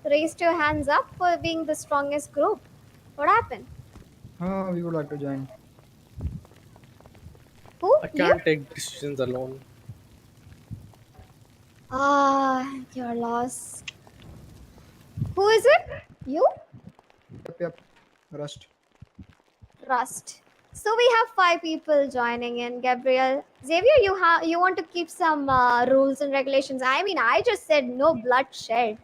raised your hands up for being the strongest group. What happened? हाँ we would like to join. Who? I can't take decisions alone. You're lost. Who is it? You? Yep. Rust. Rust. So we have 5 people joining in. Gabriel, Xavier, you want to keep some rules and regulations. I mean, I just said no bloodshed.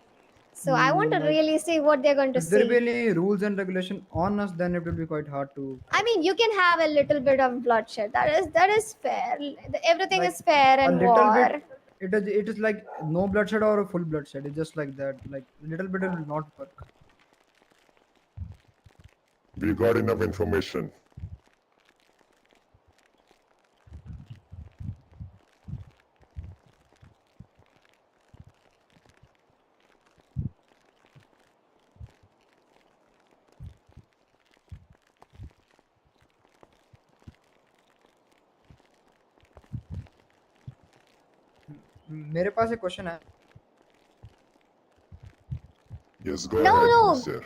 So I want to Like, really see what they're going to if there be see. any rules and regulation on us, then it will be quite hard to. I mean, you can have a little bit of bloodshed. That is fair. Everything Like, is fair a in little war. bit. It is like no bloodshed or a full bloodshed. It's just like that. Like little bit will not work. We got enough information. मेरे पास एक question है. Yes, go No, ahead, no. sir.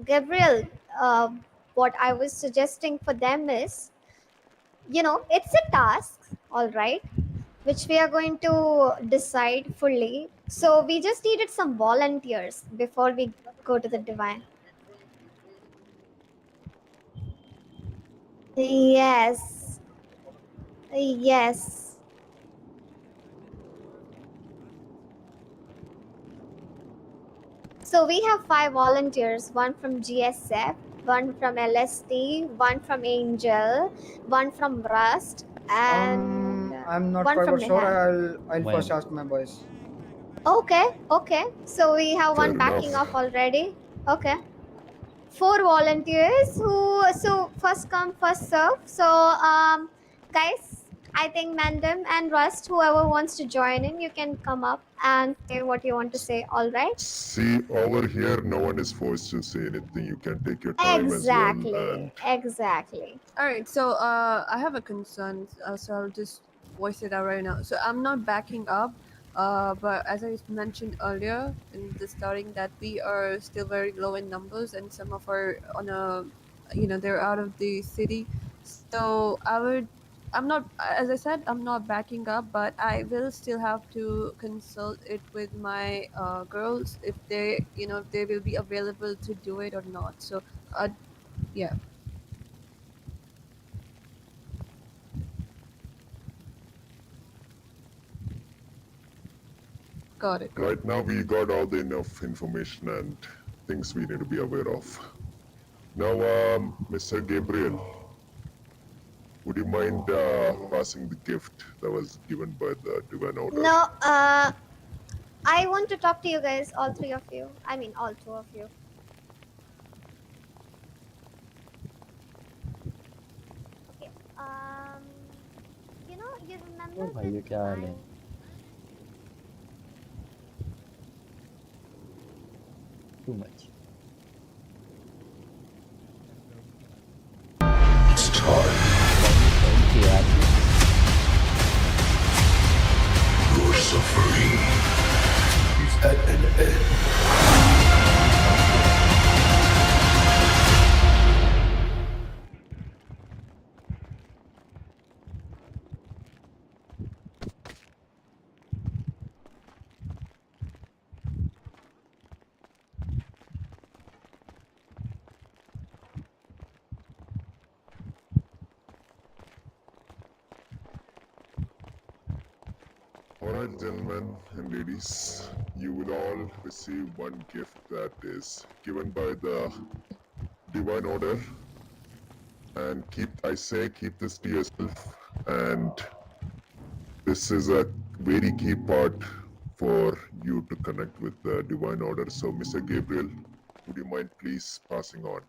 Gabriel, what I was suggesting for them is, it's a task, all right, which we are going to decide fully. So we just needed some volunteers before we go to the divine. Yes. Yes. So we have 5 volunteers, one from GSF, one from LSD, one from Angel, one from Rust, and I'm not one quite from sure. Nihal. I'll Ma'am. first ask my boys. Okay. So we have Fair one backing enough. off already. Okay. 4 volunteers so first come first serve. So guys, I think Mandem and Rust, whoever wants to join in, you can come up and say what you want to say. All right. See, over here, no one is forced to say anything. You can take your time as well. And Exactly. All right, so I have a concern, so I'll just voice it out right now. So I'm not backing up, but as I mentioned earlier in the starting, that we are still very low in numbers, and some of our they're out of the city. So I'm not, as I said, I'm not backing up, but I will still have to consult it with my girls if if they will be available to do it or not. So, yeah. Got it. right now, we got all the enough information and things we need to be aware of. Now, Mr. Gabriel, would you mind passing the gift that was given by the Divine Order? No, I want to talk to you guys, all 3 of you. I mean, all 2 of you. Okay. You remember ओ भाई the ये क्या हाल है? divine. Too much. It's time. यार Your suffering is at an end. Alright, gentlemen and ladies, you will all receive one gift that is given by the Divine Order. And keep this to yourself. And this is a very key part for you to connect with the Divine Order. So, Mr. Gabriel, would you mind please passing on?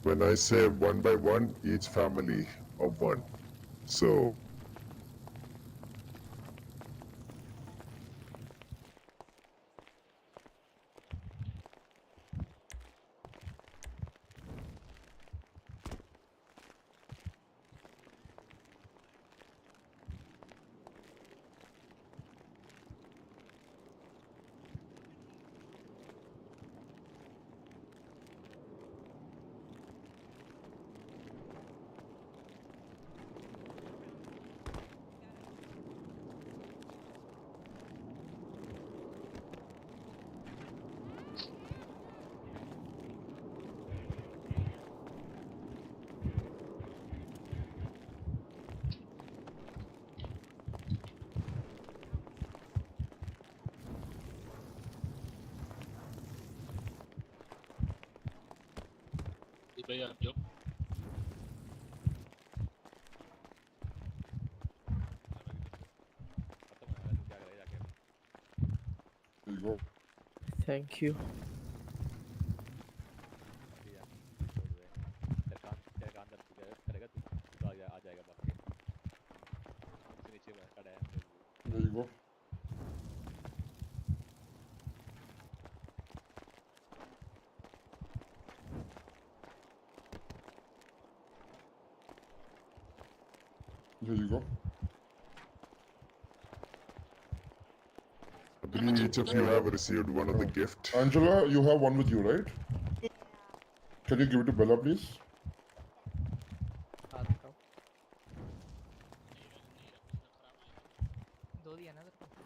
When I say one by one, each family of one. So भाई आप जाओ There you go. Thank you. There you go. There you go. I believe each of you have received one of the gift. Angela, you have one with you, right? Can you give it to Bella, please?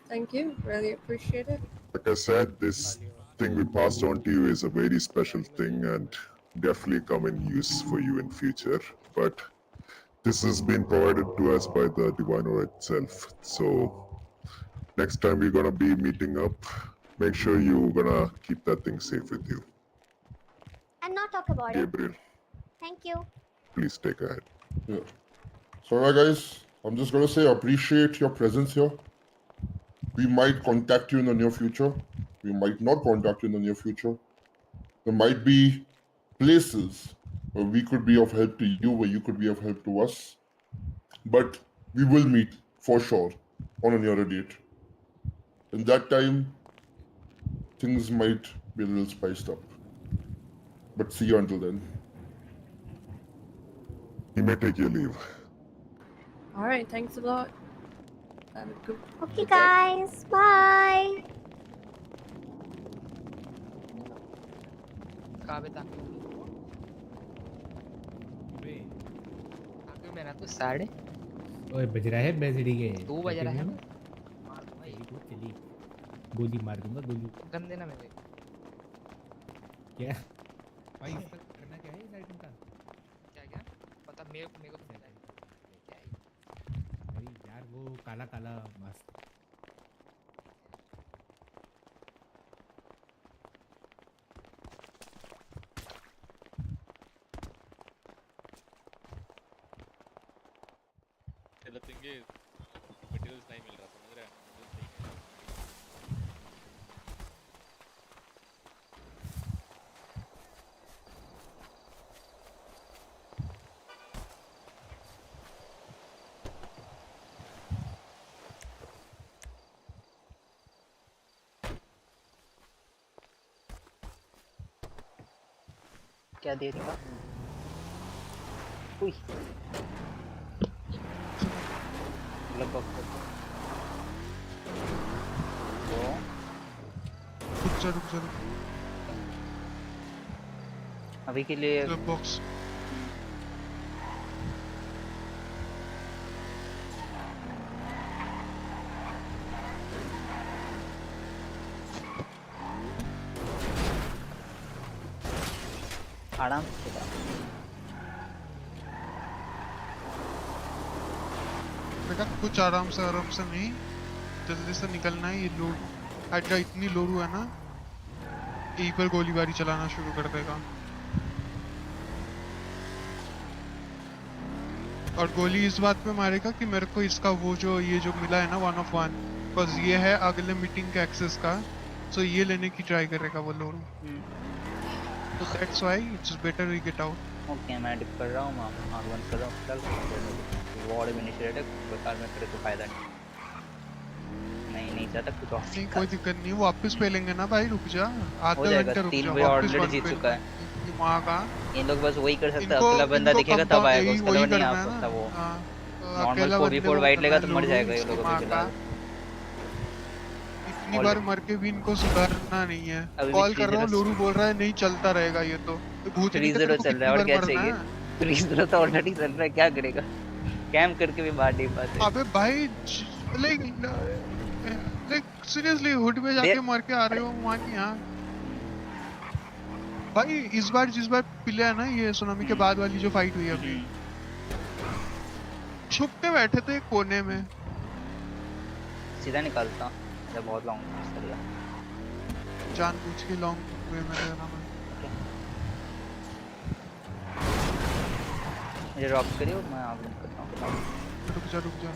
Thank you. Really appreciate it. Like I said, this thing we passed on to you is a very special thing and definitely come in use for you in future. But this has been provided to us by the diviner itself. So next time we're gonna be meeting up, make sure you're gonna keep that thing safe with you. And not talk about Gabriel, it. Thank you. please take ahead. Yeah. So, yeah, guys, I'm just gonna say I appreciate your presence here. We might contact you in the near future. We might not contact you in the near future. There might be places where we could be of help to you, where you could be of help to us. But we will meet for sure on a nearer date. In that time, things might be a little spiced up. But see you until then. You may take your leave. All right. Thanks a lot. Have a good. Okay, guys. Bye. मेरा तो साढ़े ओए बज रहा है बेसड़ी के 2 बज रहा है चली गोली मार दूंगा गोली गंदे ना मेरे क्या भाई इसका करना क्या है इस आइटम का क्या पता मेरे को तो पता है भाई यार वो काला काला मस्त The thing is, materials नहीं मिल रहा, समझ रहे हैं? क्या दे देगा? उई लगभग रुक जा अभी के लिए बॉक्स आराम से बेटा कुछ आराम से नहीं, जल्दी से निकलना है। ये लोड अड्डा इतनी लोरू है ना, यहीं पर गोलीबारी चलाना शुरू कर देगा। और गोली इस बात पे मारेगा कि मेरे को इसका वो जो ये जो मिला है ना 1 of 1, बस ये है अगले मीटिंग के एक्सेस का, सो ये लेने की ट्राई करेगा वो लोरू। So that's why it's better we get out. Okay मैं डिप कर रहा हूँ, मैं आग बंद कर रहा हूँ फिलहाल। वॉर भी इनिशिएटेड बेकार में तेरे को फायदा नहीं चाहता कुछ और नहीं कोई दिक्कत नहीं, वापस पेलेंगे ना भाई, रुक जा हो आधा जाएगा। घंटे रुक 3 जा, बजे वापस ऑलरेडी वन जीत पेल चुका है वहाँ का। इन लोग, बस वही कर सकता है। इनको अकेला बंदा इनको दिखेगा तब कंपाउंड आएगा, यही उसके वही अलावा नहीं आ करना है सकता वो। ना। हाँ, तो नॉर्मल अकेला बंदे 4v4 को वाइट करना लेगा है, तो मर लोड़ू जाएगा ये इसकी लोगों माँ पे का। फिलहाल। इतनी बार मर के भी इनको सुधारना नहीं है। अभी भी कॉल कर रहा हूँ, 3-0 लोरू बोल रहा है नहीं चलता रहेगा ये तो भूतनी का, तेरे 3-0 को चल रहा कितनी है और बार क्या मरना चाहिए। है? 3-0 तो ऑलरेडी चल रहा है, क्या करेगा। कैम्प करके भी मार नहीं पाते। अबे भाई लाइक सीरियसली हुड में जाके मर के आ रहे हो वहाँ यहाँ। भाई इस बार जिस बार पिला है ना, ये सुनामी के बाद वाली जो फाइट हुई अभी, छुप के बैठे थे कोने में। सीधा निकालता जब बहुत लॉन्ग चल रहा। जानबूझ के लॉन्ग वे में रहना मैं। मुझे ड्रॉप करियो, मैं आगे करता हूँ। रुक जा